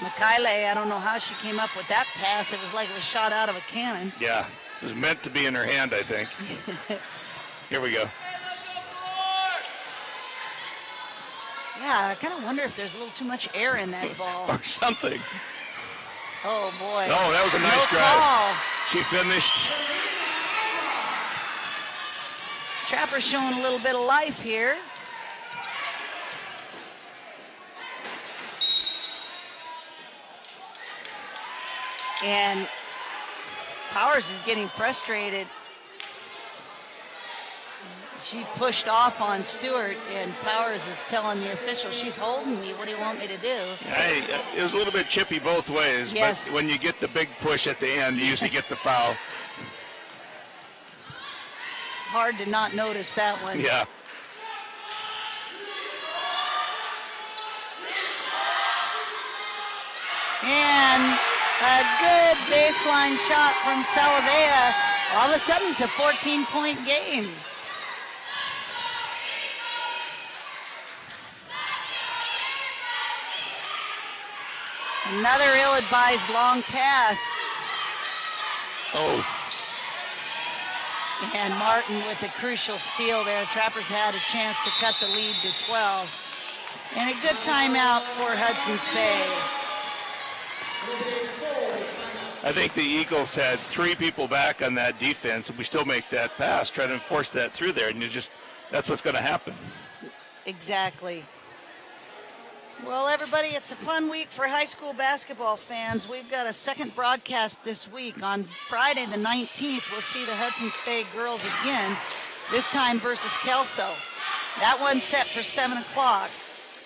Mikhaile, I don't know how she came up with that pass. It was like it was shot out of a cannon. Yeah, it was meant to be in her hand, I think. Here we go. Yeah, I kind of wonder if there's a little too much air in that ball. Or something. Oh, boy. Oh, that was a nice No drive. call. She finished. Trapper's showing a little bit of life here. And Powers is getting frustrated. She pushed off on Stewart, and Powers is telling the official, she's holding me. What do you want me to do? It was a little bit chippy both ways, yes. But when you get the big push at the end, you usually get the foul. Hard to not notice that one. Yeah. And a good baseline shot from Salavea. All of a sudden, it's a 14-point game. Another ill-advised long pass. Oh. And Martin with the crucial steal there. Trappers had a chance to cut the lead to 12. And a good timeout for Hudson's Bay. I think the Eagles had 3 people back on that defense, and we still make that pass, try to enforce that through there, and that's what's going to happen. Exactly. Well, everybody, it's a fun week for high school basketball fans. We've got a second broadcast this week. On Friday the 19th, we'll see the Hudson's Bay girls again, this time versus Kelso. That one's set for 7 o'clock.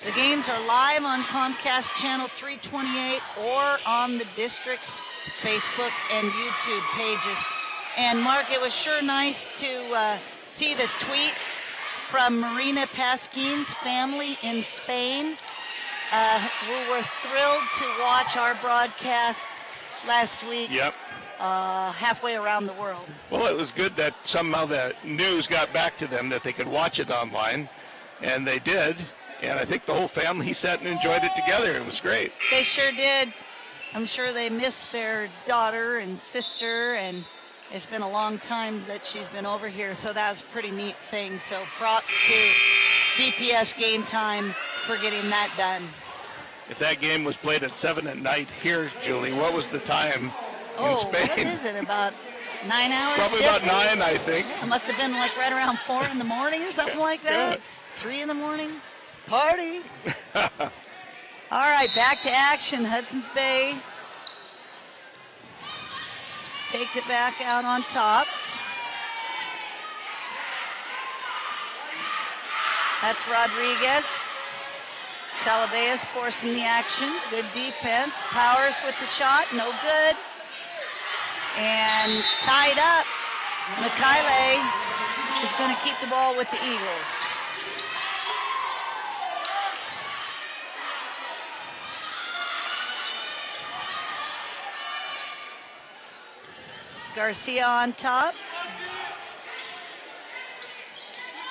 The games are live on Comcast Channel 328 or on the district's Facebook and YouTube pages. And Mark, it was sure nice to see the tweet from Marina Pasquin's family in Spain, who were thrilled to watch our broadcast last week. Yep. Halfway around the world. Well, it was good that somehow the news got back to them that they could watch it online, and they did. And I think the whole family sat and enjoyed it together. It was great. They sure did. I'm sure they missed their daughter and sister, and it's been a long time that she's been over here, so that was a pretty neat thing. So props to VPS Game Time for getting that done. If that game was played at 7 at night here, Julie, what was the time in Spain? What is it, about 9 hours? Probably difference? about 9, I think. It must have been like right around 4 in the morning or something like that. 3 in the morning. Party. All right, back to action. Hudson's Bay takes it back out on top. That's Rodriguez. Salavea's forcing the action. Good defense. Powers with the shot. No good. And tied up. Mikhaile is going to keep the ball with the Eagles. Garcia on top.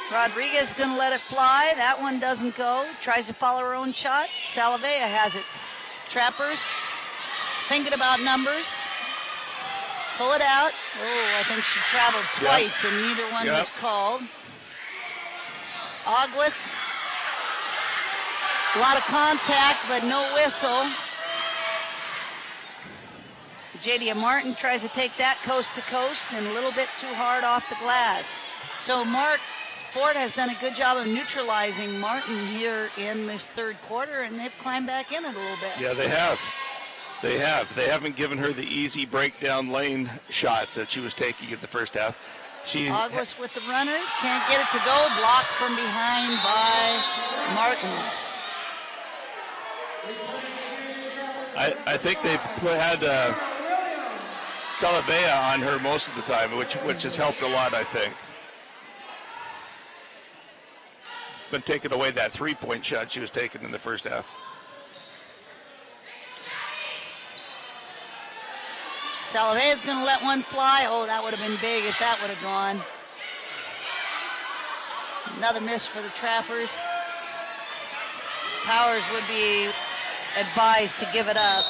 Rodriguez going to let it fly. That one doesn't go. Tries to follow her own shot. Salavea has it. Trappers thinking about numbers. Pull it out. Oh, I think she traveled twice and neither one was called. Aguas. A lot of contact, but no whistle. Jadia Martin tries to take that coast to coast and a little bit too hard off the glass. So Mark Ford has done a good job of neutralizing Martin here in this third quarter, and they've climbed back in it a little bit. Yeah, they have. They have. They haven't given her the easy breakdown lane shots that she was taking in the first half. Aguas with the runner, can't get it to go, blocked from behind by Martin. I think they've had Salavea on her most of the time, which has helped a lot, I think. Been taking away that three-point shot she was taking in the first half. Salavea's going to let one fly. Oh, that would have been big if that would have gone. Another miss for the Trappers. Powers would be advised to give it up.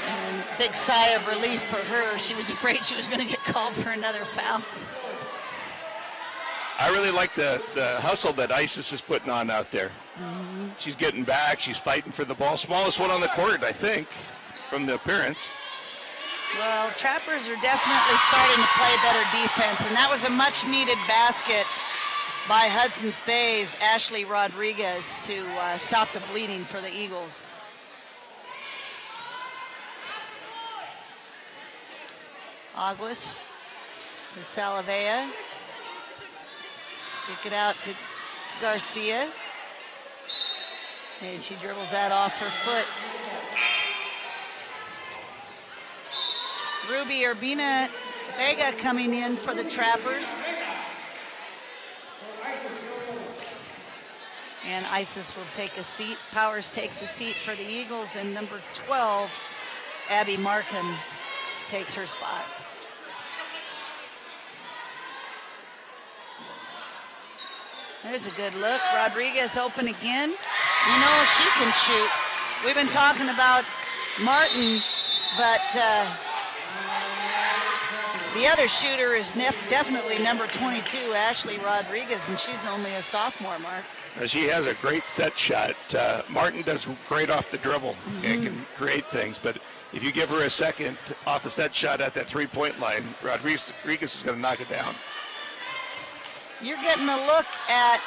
And big sigh of relief for her. She was afraid she was going to get called for another foul. I really like the hustle that Isis is putting on out there. She's getting back. She's fighting for the ball. Smallest one on the court, I think, from the appearance. Well, Trappers are definitely starting to play better defense, and that was a much-needed basket by Hudson's Bay's Ashley Rodriguez to stop the bleeding for the Eagles. Aguas to Salavea. Kick it out to Garcia. And she dribbles that off her foot. Ruby Urbina Vega coming in for the Trappers. And Isis will take a seat. Powers takes a seat for the Eagles, and number 12, Abby Markham, takes her spot. There's a good look. Rodriguez open again. You know, she can shoot. We've been talking about Martin, but the other shooter is definitely number 22, Ashley Rodriguez, and she's only a sophomore, Mark. She has a great set shot. Martin does great off the dribble and can create things, but if you give her a second off a set shot at that three-point line, Rodriguez is going to knock it down. You're getting a look at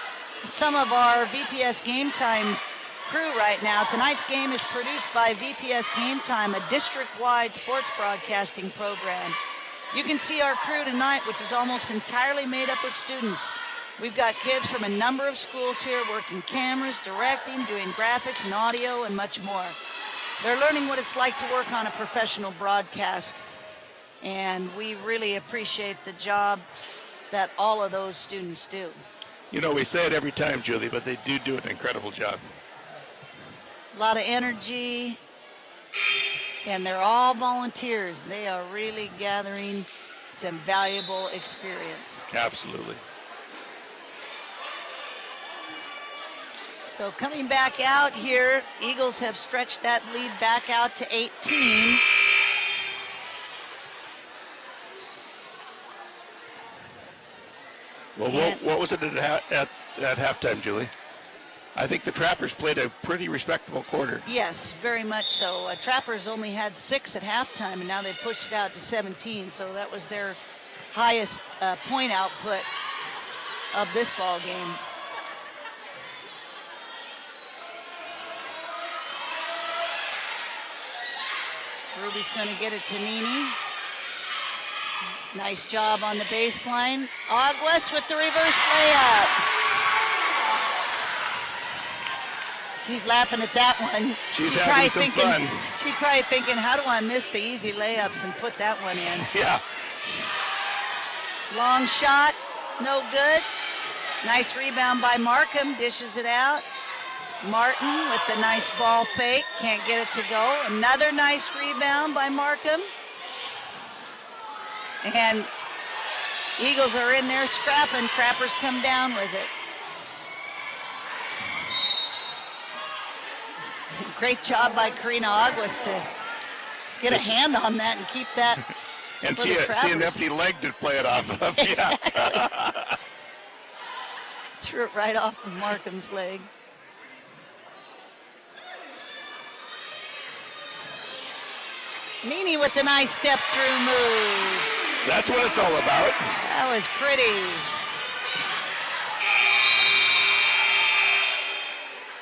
some of our VPS Game Time crew right now. Tonight's game is produced by VPS Game Time, a district-wide sports broadcasting program. You can see our crew tonight, which is almost entirely made up of students. We've got kids from a number of schools here working cameras, directing, doing graphics and audio, and much more. They're learning what it's like to work on a professional broadcast, and we really appreciate the job that all of those students do. You know, we say it every time, Julie, but they do an incredible job. A lot of energy, and they're all volunteers. They are really gathering some valuable experience. Absolutely. So coming back out here, Eagles have stretched that lead back out to 18. Well, what was it at halftime, Julie? I think the Trappers played a pretty respectable quarter. Yes, very much so. Trappers only had 6 at halftime, and now they pushed it out to 17, so that was their highest point output of this ball game. Ruby's going to get it to Nini. Nice job on the baseline. Aguas with the reverse layup. She's laughing at that one. She's having some fun. She's probably thinking, how do I miss the easy layups and put that one in? Yeah. Long shot, no good. Nice rebound by Markham, dishes it out. Martin with the nice ball fake, can't get it to go. Another nice rebound by Markham. And Eagles are in there scrapping. Trappers come down with it. Great job by Karina Aguas to get a hand on that and keep that. And see an empty leg to play it off of. Exactly. Yeah. Threw it right off of Markham's leg. Nini with the nice step-through move. That's what it's all about. That was pretty.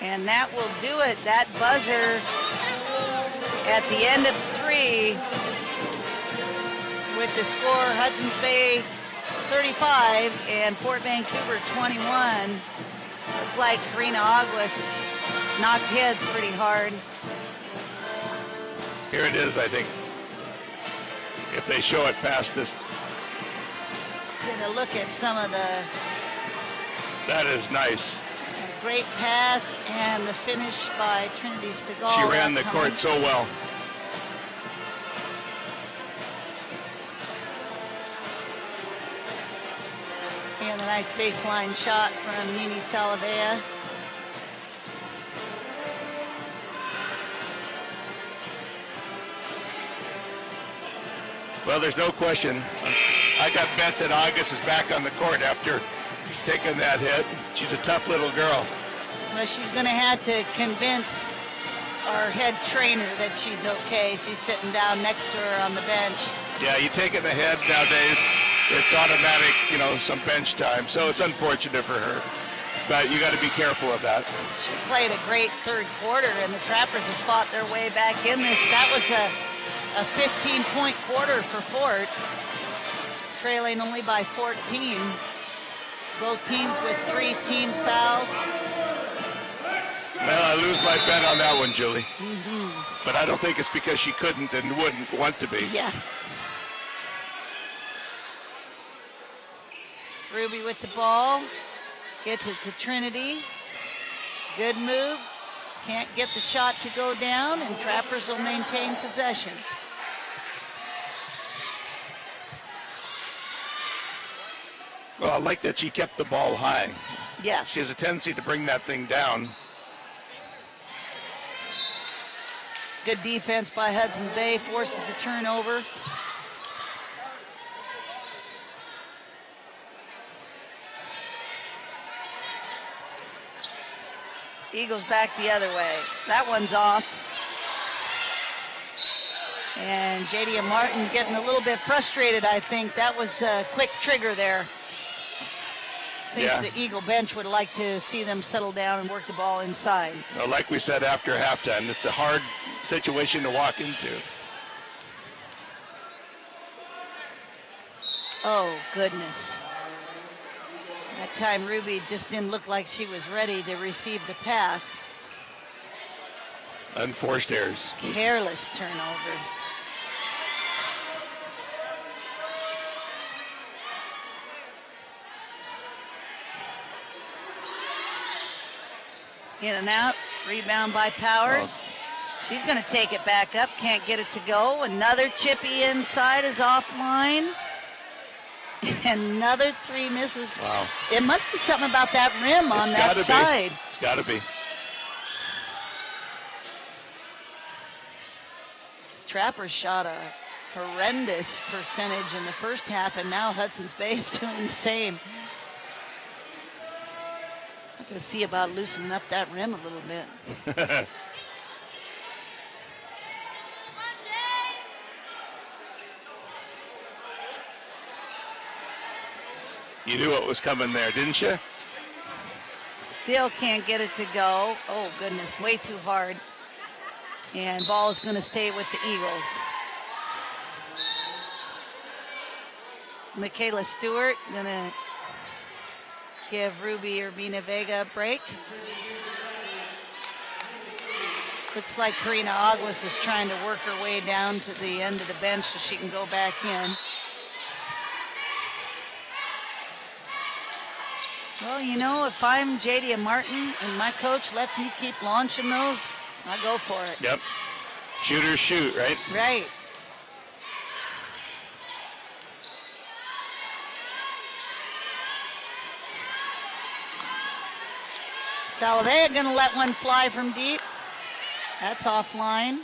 And that will do it. That buzzer at the end of 3 with the score Hudson's Bay 35 and Fort Vancouver 21. Looked like Karina Aguas knocked heads pretty hard. Here it is, I think. If they show it past this. Get a look at some of the. That is nice. Great pass and the finish by Trinity Stegall. She ran the court so well. And a nice baseline shot from Nini Salavea. Well, there's no question. I got bets that August is back on the court after taking that hit. She's a tough little girl. Well, she's going to have to convince our head trainer that she's okay. She's sitting down next to her on the bench. Yeah, you take it in the head nowadays, it's automatic, you know, some bench time. So it's unfortunate for her. But you got to be careful of that. She played a great third quarter, and the Trappers have fought their way back in this. That was a 15-point quarter for Fort, trailing only by 14. Both teams with 3 team fouls. Well, I lose my bet on that one, Julie. But I don't think it's because she couldn't and wouldn't want to be. Yeah. Ruby with the ball. Gets it to Trinity. Good move. Can't get the shot to go down, and Trappers will maintain possession. Well, I like that she kept the ball high. Yes. She has a tendency to bring that thing down. Good defense by Hudson Bay, forces a turnover. Eagles back the other way. That one's off. And Jadia Martin getting a little bit frustrated, I think. That was a quick trigger there. I think the Eagle bench would like to see them settle down and work the ball inside. Well, like we said after halftime, it's a hard situation to walk into. Oh, goodness. That time Ruby just didn't look like she was ready to receive the pass. Unforced errors. Careless turnover. In and out, rebound by Powers. She's going to take it back up, can't get it to go. Another chippy inside is offline. Another 3 misses. Wow. It must be something about that rim on that side. It's got to be. Trappers shot a horrendous percentage in the first half, and now Hudson's Bay is doing the same. I have to see about loosening up that rim a little bit. You knew what was coming there, didn't you? Still can't get it to go. Oh, goodness, way too hard. And ball is going to stay with the Eagles. Michaela Stewart going to give Ruby Urbina Vega a break. Looks like Karina Aguas is trying to work her way down to the end of the bench so she can go back in. Well, you know, if I'm Jadia Martin and my coach lets me keep launching those, I go for it. Yep. Shooters shoot, right? Right. Salavea going to let one fly from deep. That's offline.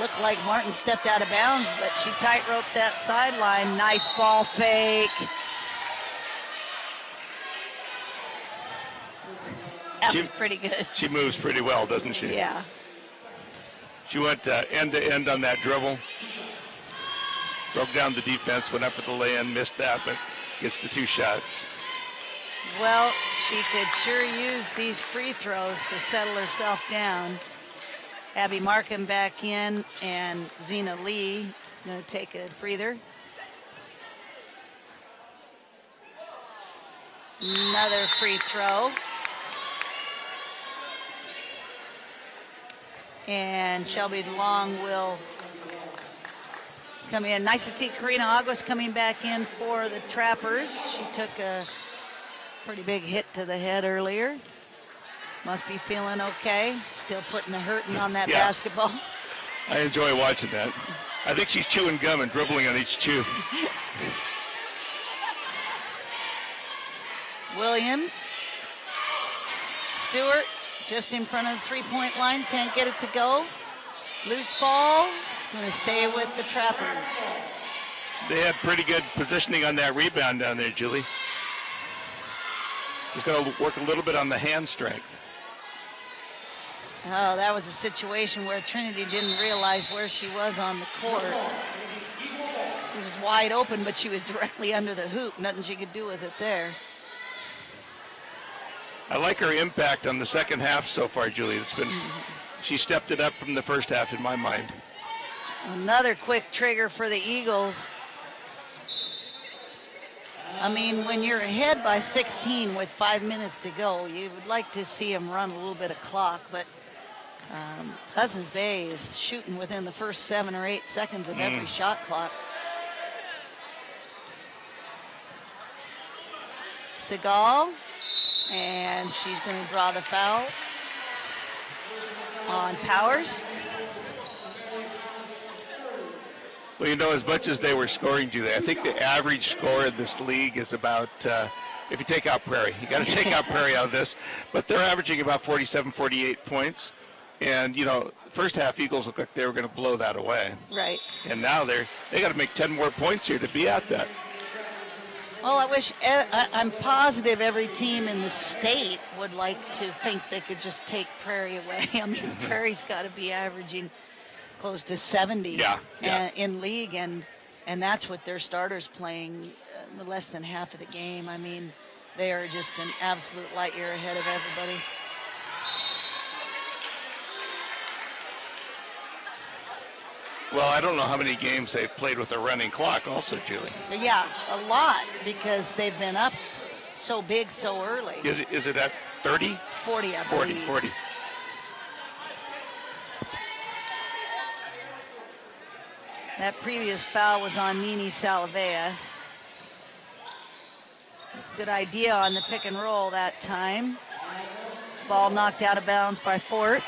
Looked like Martin stepped out of bounds, but she tight-roped that sideline. Nice ball fake. That was pretty good. She moves pretty well, doesn't she? Yeah. She went end to end on that dribble. Broke down the defense, went up for the lay-in, missed that, but gets the 2 shots. Well, she could sure use these free throws to settle herself down. Abby Markham back in, and Zena Lee going to take a breather. Another free throw. And Shelby Long will come in. Nice to see Karina Aguas coming back in for the Trappers. She took a pretty big hit to the head earlier. Must be feeling okay. Still putting a hurting on that basketball. I enjoy watching that. I think she's chewing gum and dribbling on each chew. Williams. Stewart. Just in front of the 3-point line, can't get it to go. Loose ball, going to stay with the Trappers. They had pretty good positioning on that rebound down there, Julie. Just got to work a little bit on the hand strength. Oh, that was a situation where Trinity didn't realize where she was on the court. It was wide open, but she was directly under the hoop. Nothing she could do with it there. I like her impact on the second half so far, Julie. It's been, she stepped it up from the first half in my mind. Another quick trigger for the Eagles. I mean, when you're ahead by 16 with 5 minutes to go, you would like to see them run a little bit of clock, but Hudson's Bay is shooting within the first 7 or 8 seconds of every shot clock. Stegall, and she's going to draw the foul on Powers. Well, you know, as much as they were scoring, Julie, I think the average score in this league is about, if you take out Prairie, you got to take out Prairie out of this, but they're averaging about 47, 48 points. And, you know, first half Eagles looked like they were going to blow that away. Right. And now they got to make 10 more points here to be at that. Well, I'm positive every team in the state would like to think they could just take Prairie away. I mean, Prairie's got to be averaging close to 70 in league, and that's with their starters playing less than half of the game. I mean, they are just an absolute light year ahead of everybody. Well, I don't know how many games they've played with a running clock also, Julie. Yeah, a lot, because they've been up so big so early. Is it at 30? 40, I believe. 40. That previous foul was on Nini Salavea. Good idea on the pick and roll that time. Ball knocked out of bounds by Fort.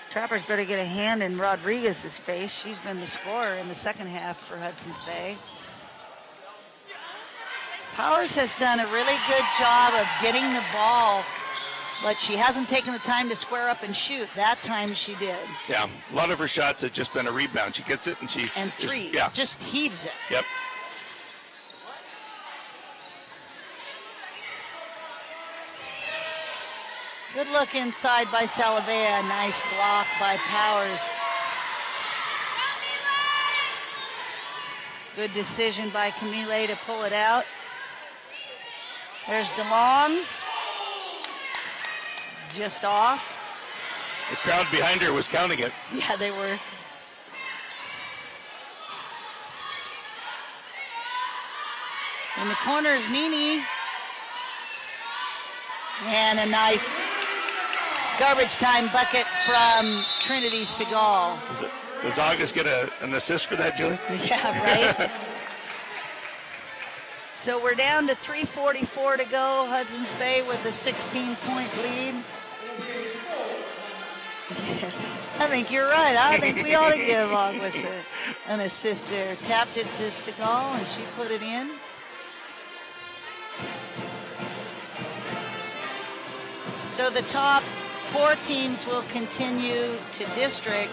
Trappers better get a hand in Rodriguez's face. She's been the scorer in the second half for Hudson's Bay. Powers has done a really good job of getting the ball, but she hasn't taken the time to square up and shoot. That time she did. Yeah, a lot of her shots have just been a rebound. She gets it and she... And three, just heaves it. Yep. Good look inside by Salavea. Nice block by Powers. Good decision by Camille to pull it out. There's DeLong. Just off. The crowd behind her was counting it. Yeah, they were. In the corner is Nini. And a nice garbage time bucket from Trinity Stegall. Does August get an assist for that, Julie? Yeah, right. So we're down to 3:44 to go. Hudson's Bay with a 16-point lead. Yeah, I think you're right. I think we ought to give August an assist there. Tapped it to Stegall, and she put it in. So the top 4 teams will continue to district.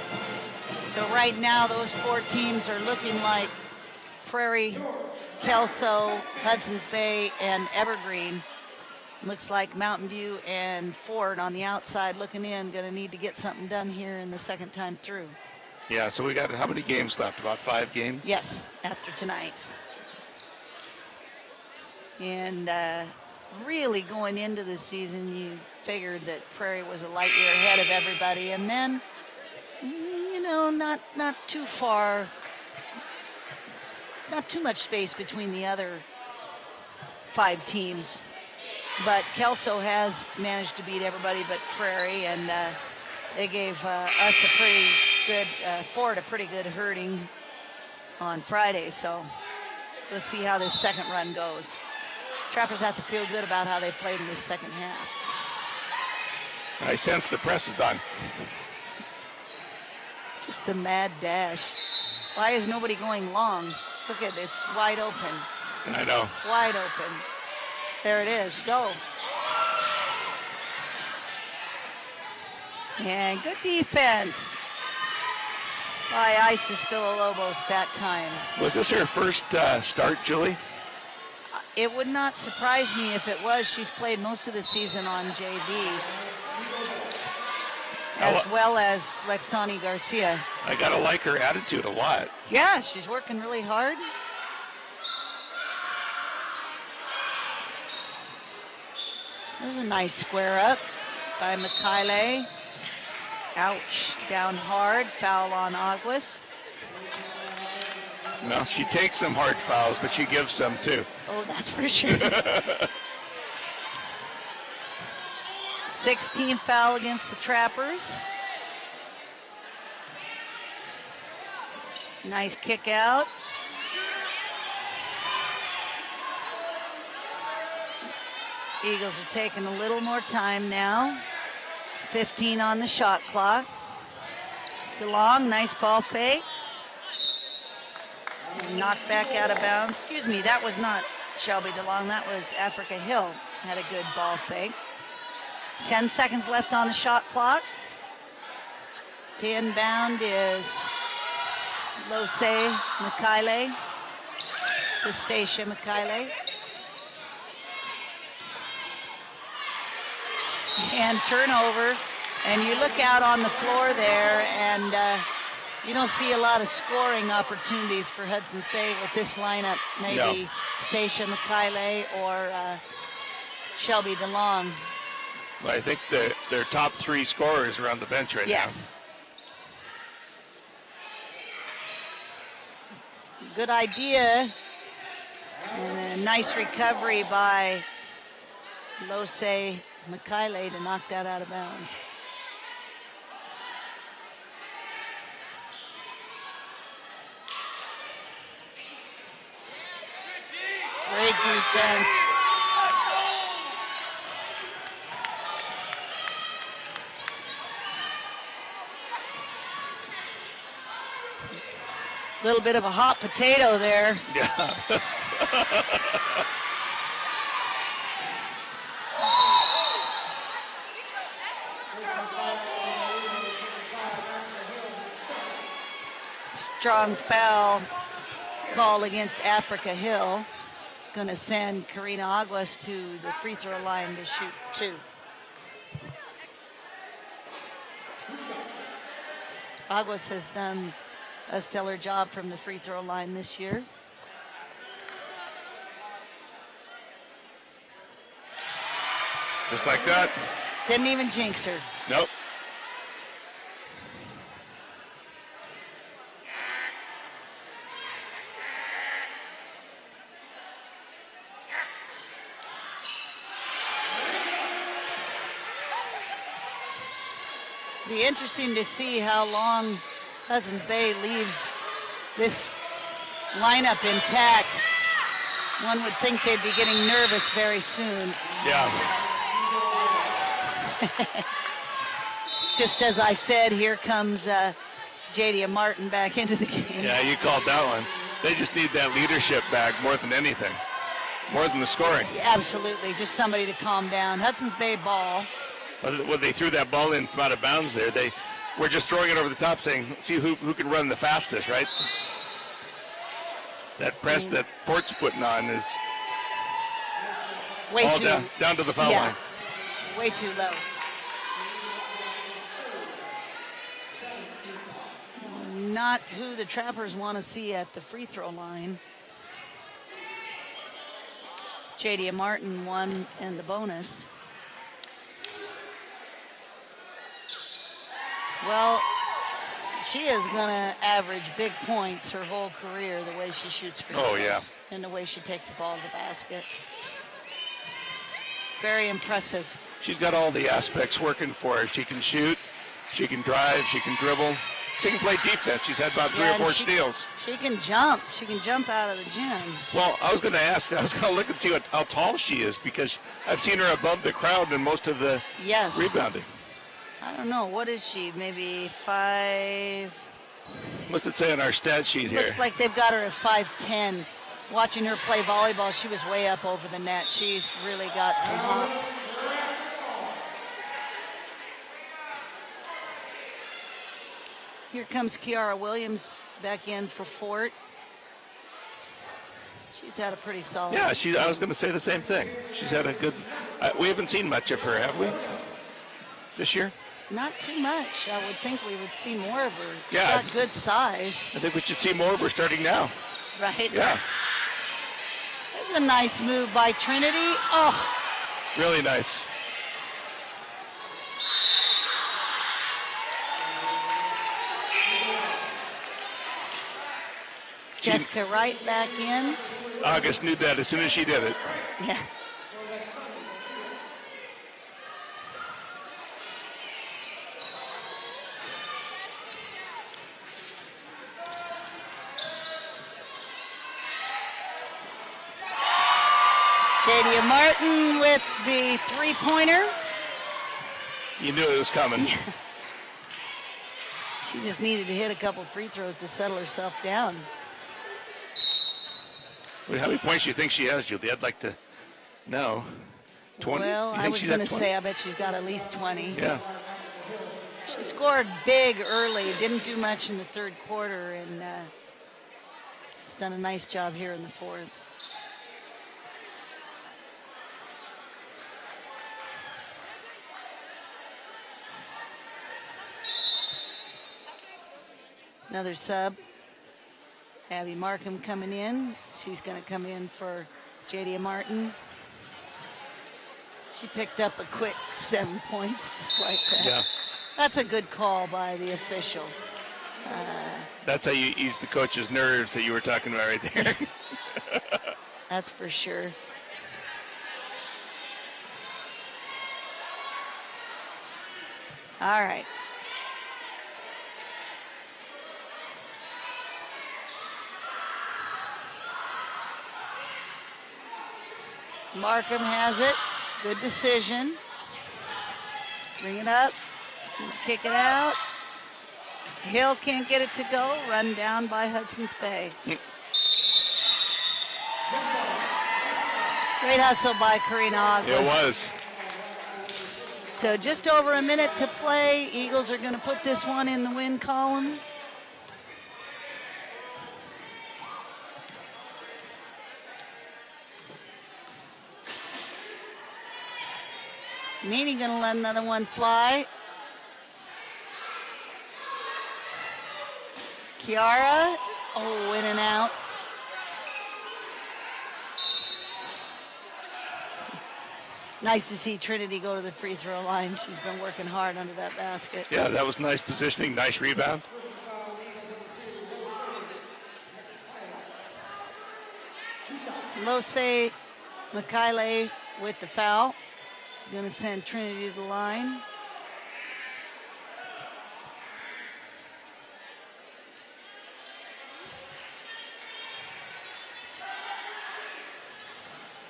So right now, those 4 teams are looking like Prairie, Kelso, Hudson's Bay, and Evergreen. Looks like Mountain View and Fort on the outside looking in, going to need to get something done here in the second time through. Yeah, so we got how many games left? About 5 games? Yes, after tonight. And really going into the season, you figured that Prairie was a light year ahead of everybody. And then, you know, not too far, not too much space between the other 5 teams. But Kelso has managed to beat everybody but Prairie, and they gave us a pretty good, Fort a pretty good hurting on Friday. So we'll see how this second run goes. Trappers have to feel good about how they played in this second half. I sense the press is on. Just the mad dash. Why is nobody going long? Look at it, it's wide open. I know. Wide open. There it is, go. And good defense. by Isis Villalobos that time. Was this her first start, Julie? It would not surprise me if it was. She's played most of the season on JV, as well as Lexani Garcia. I gotta like her attitude a lot. Yeah, she's working really hard. There's a nice square up by Mikhaile. Ouch, down hard, foul on Aguas. Well, she takes some hard fouls, but she gives some too. Oh, that's for sure. 16th foul against the Trappers. Nice kick out. Eagles are taking a little more time now. 15 on the shot clock. DeLong, nice ball fake. Knocked back out of bounds. Excuse me, that was not Shelby DeLong, that was Africa Hill. Had a good ball fake. 10 seconds left on the shot clock. To inbound is Lose Mikhaile to Stacia Mikhaile. And turnover, and you look out on the floor there, and you don't see a lot of scoring opportunities for Hudson's Bay with this lineup. Maybe Stacia Mikhaile or Shelby DeLong. Well, I think their top 3 scorers are on the bench right now. Good idea, and a nice recovery by Lose Mikhaile to knock that out of bounds. Great defense. Little bit of a hot potato there. Yeah. Strong foul call against Africa Hill. Going to send Karina Aguas to the free throw line to shoot 2. Aguas has done a stellar job from the free throw line this year. Just like that. Didn't even jinx her. Nope. Be interesting to see how long Hudson's Bay leaves this lineup intact. One would think they'd be getting nervous very soon. Yeah. Just as I said, here comes Jadia Martin back into the game. Yeah, you called that one. They just need that leadership back more than anything, more than the scoring. Absolutely, just somebody to calm down. Hudson's Bay ball. When they threw that ball in from out of bounds there, they were just throwing it over the top saying, see who can run the fastest, right? That press that Fort's putting on is way all too, down to the foul line. Way too low. Not who the Trappers want to see at the free throw line. Jadia Martin won in the bonus. Well, she is going to average big points her whole career, the way she shoots free throws. Oh, yeah. And the way she takes the ball to the basket. Very impressive. She's got all the aspects working for her. She can shoot, she can drive, she can dribble, she can play defense. She's had about 3 or 4 steals. She can jump. She can jump out of the gym. Well, I was going to look and see how tall she is, because I've seen her above the crowd in most of the rebounding. I don't know. What is she? Maybe 5? What's it say on our stat sheet here? Looks like they've got her at 5'10". Watching her play volleyball, she was way up over the net. She's really got some hops. Here comes Kiara Williams back in for Fort. She's had a pretty solid. Yeah, I was going to say the same thing. She's had a good. We haven't seen much of her, have we? This year? Not too much. I would think we would see more of her. Yeah, She's got good size. I think we should see more of her starting now. Right. Yeah. There's a nice move by Trinity. Oh. Really nice. Jessica right back in. August knew that as soon as she did it. Yeah. Jadia Martin with the three-pointer. You knew it was coming. She just needed to hit a couple free throws to settle herself down. Wait, how many points do you think she has, Julie? I'd like to know. 20? Well, I was going to say I bet she's got at least 20. Yeah. She scored big early, didn't do much in the third quarter, and has done a nice job here in the fourth. Another sub. Abby Markham coming in. She's going to come in for Jadia Martin. She picked up a quick 7 points just like that. Yeah. That's a good call by the official. That's how you ease the coach's nerves that you were talking about right there. That's for sure. All right. Markham has it. Good decision. Bring it up. Kick it out. Hill can't get it to go. Run down by Hudson's Bay. Great hustle by Karina August. It was. So just over a minute to play. Eagles are going to put this one in the win column. Meany going to let another one fly. Kiara, oh, in and out. Nice to see Trinity go to the free throw line. She's been working hard under that basket. Yeah, that was nice positioning, nice rebound. Lose Mikhaile with the foul. Going to send Trinity to the line.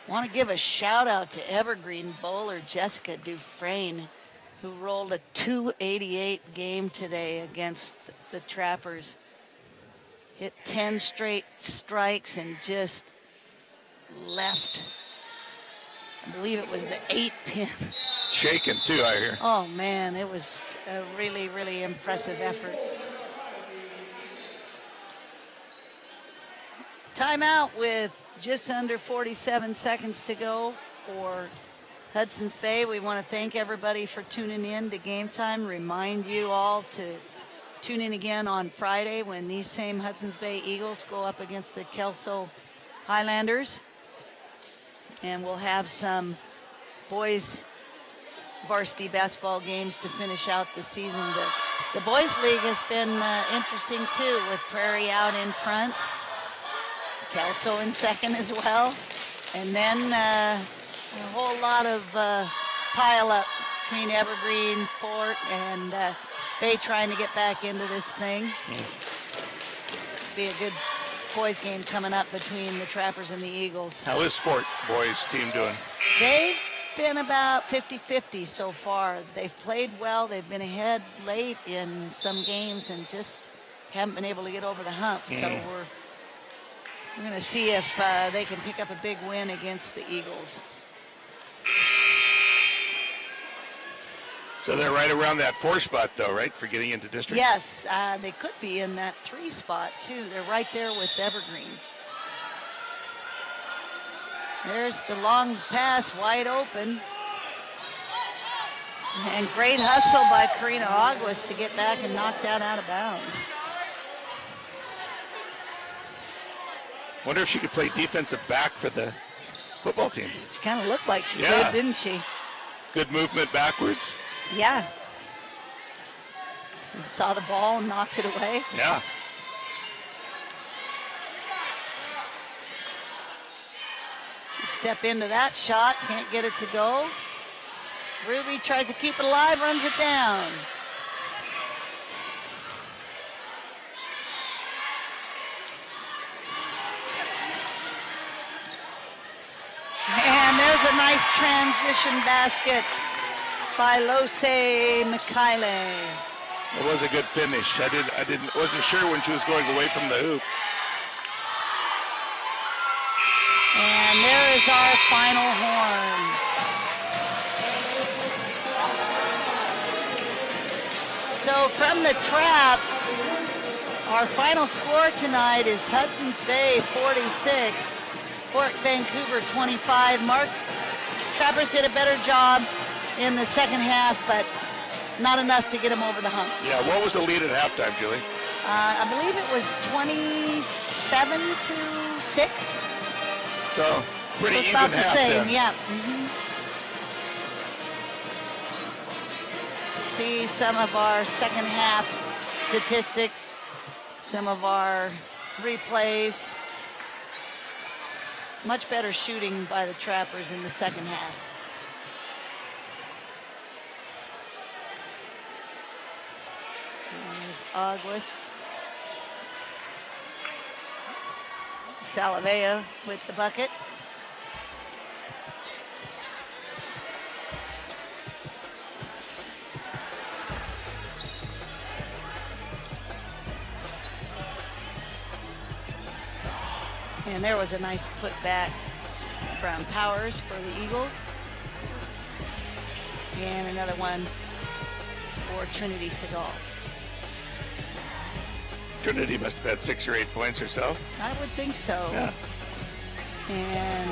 Want to give a shout out to Evergreen bowler Jessica Dufresne, who rolled a 288 game today against the Trappers. Hit 10 straight strikes and just left. I believe it was the 8-pin. Shaking too, I hear. Oh man, it was a really, really impressive effort. Timeout with just under 47 seconds to go for Hudson's Bay. We want to thank everybody for tuning in to Game Time. Remind you all to tune in again on Friday when these same Hudson's Bay Eagles go up against the Kelso Highlanders. And we'll have some boys varsity basketball games to finish out the season. The boys league has been interesting too, with Prairie out in front, Kelso in second as well, and then a whole lot of pile up between Evergreen, Fort, and Bay trying to get back into this thing. Be a good boys game coming up between the Trappers and the Eagles. How is Fort boys team doing? They've been about 50-50 so far. They've played well. They've been ahead late in some games and just haven't been able to get over the hump. So we're going to see if they can pick up a big win against the Eagles. So they're right around that 4 spot, though, right, for getting into district? Yes, they could be in that 3 spot, too. They're right there with Evergreen. There's the long pass, wide open. And great hustle by Karina August to get back and knock that out of bounds. Wonder if she could play defensive back for the football team. She kind of looked like she did, didn't she? Good movement backwards. Yeah. Saw the ball and knocked it away. Yeah. Step into that shot, can't get it to go. Ruby tries to keep it alive, runs it down. And there's a nice transition basket by Lose Mikhaile. It was a good finish. Wasn't sure when she was going away from the hoop. And there is our final horn. So from the trap, our final score tonight is Hudson's Bay 46, Fort Vancouver 25. Trappers did a better job in the second half, but not enough to get them over the hump. Yeah, what was the lead at halftime, Julie? I believe it was 27-6. So pretty even about the half same, then. yeah. See some of our second half statistics, some of our replays. Much better shooting by the Trappers in the second half. There's Aguas. Salavea with the bucket. And there was a nice putback from Powers for the Eagles. And another one for Trinity Segal. Trinity must have had 6 or 8 points herself. I would think so. Yeah. And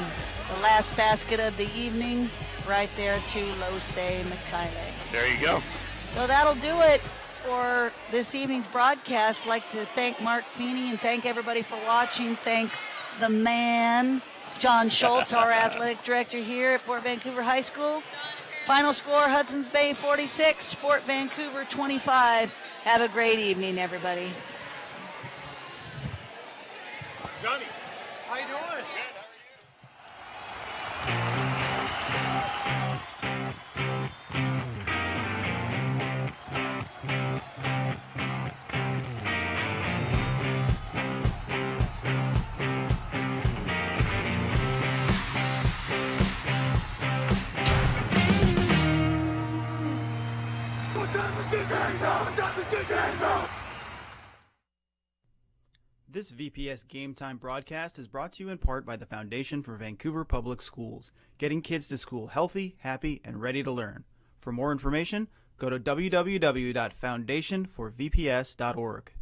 the last basket of the evening, right there to Lose Mikhaile. There you go. So that'll do it for this evening's broadcast. I'd like to thank Mark Feeney and thank everybody for watching. Thank the man, John Schultz, our athletic director here at Fort Vancouver High School. Final score, Hudson's Bay 46, Fort Vancouver 25. Have a great evening, everybody. Johnny, How you doing? This VPS Game Time broadcast is brought to you in part by the Foundation for Vancouver Public Schools, getting kids to school healthy, happy, and ready to learn. For more information, go to www.foundationforvps.org.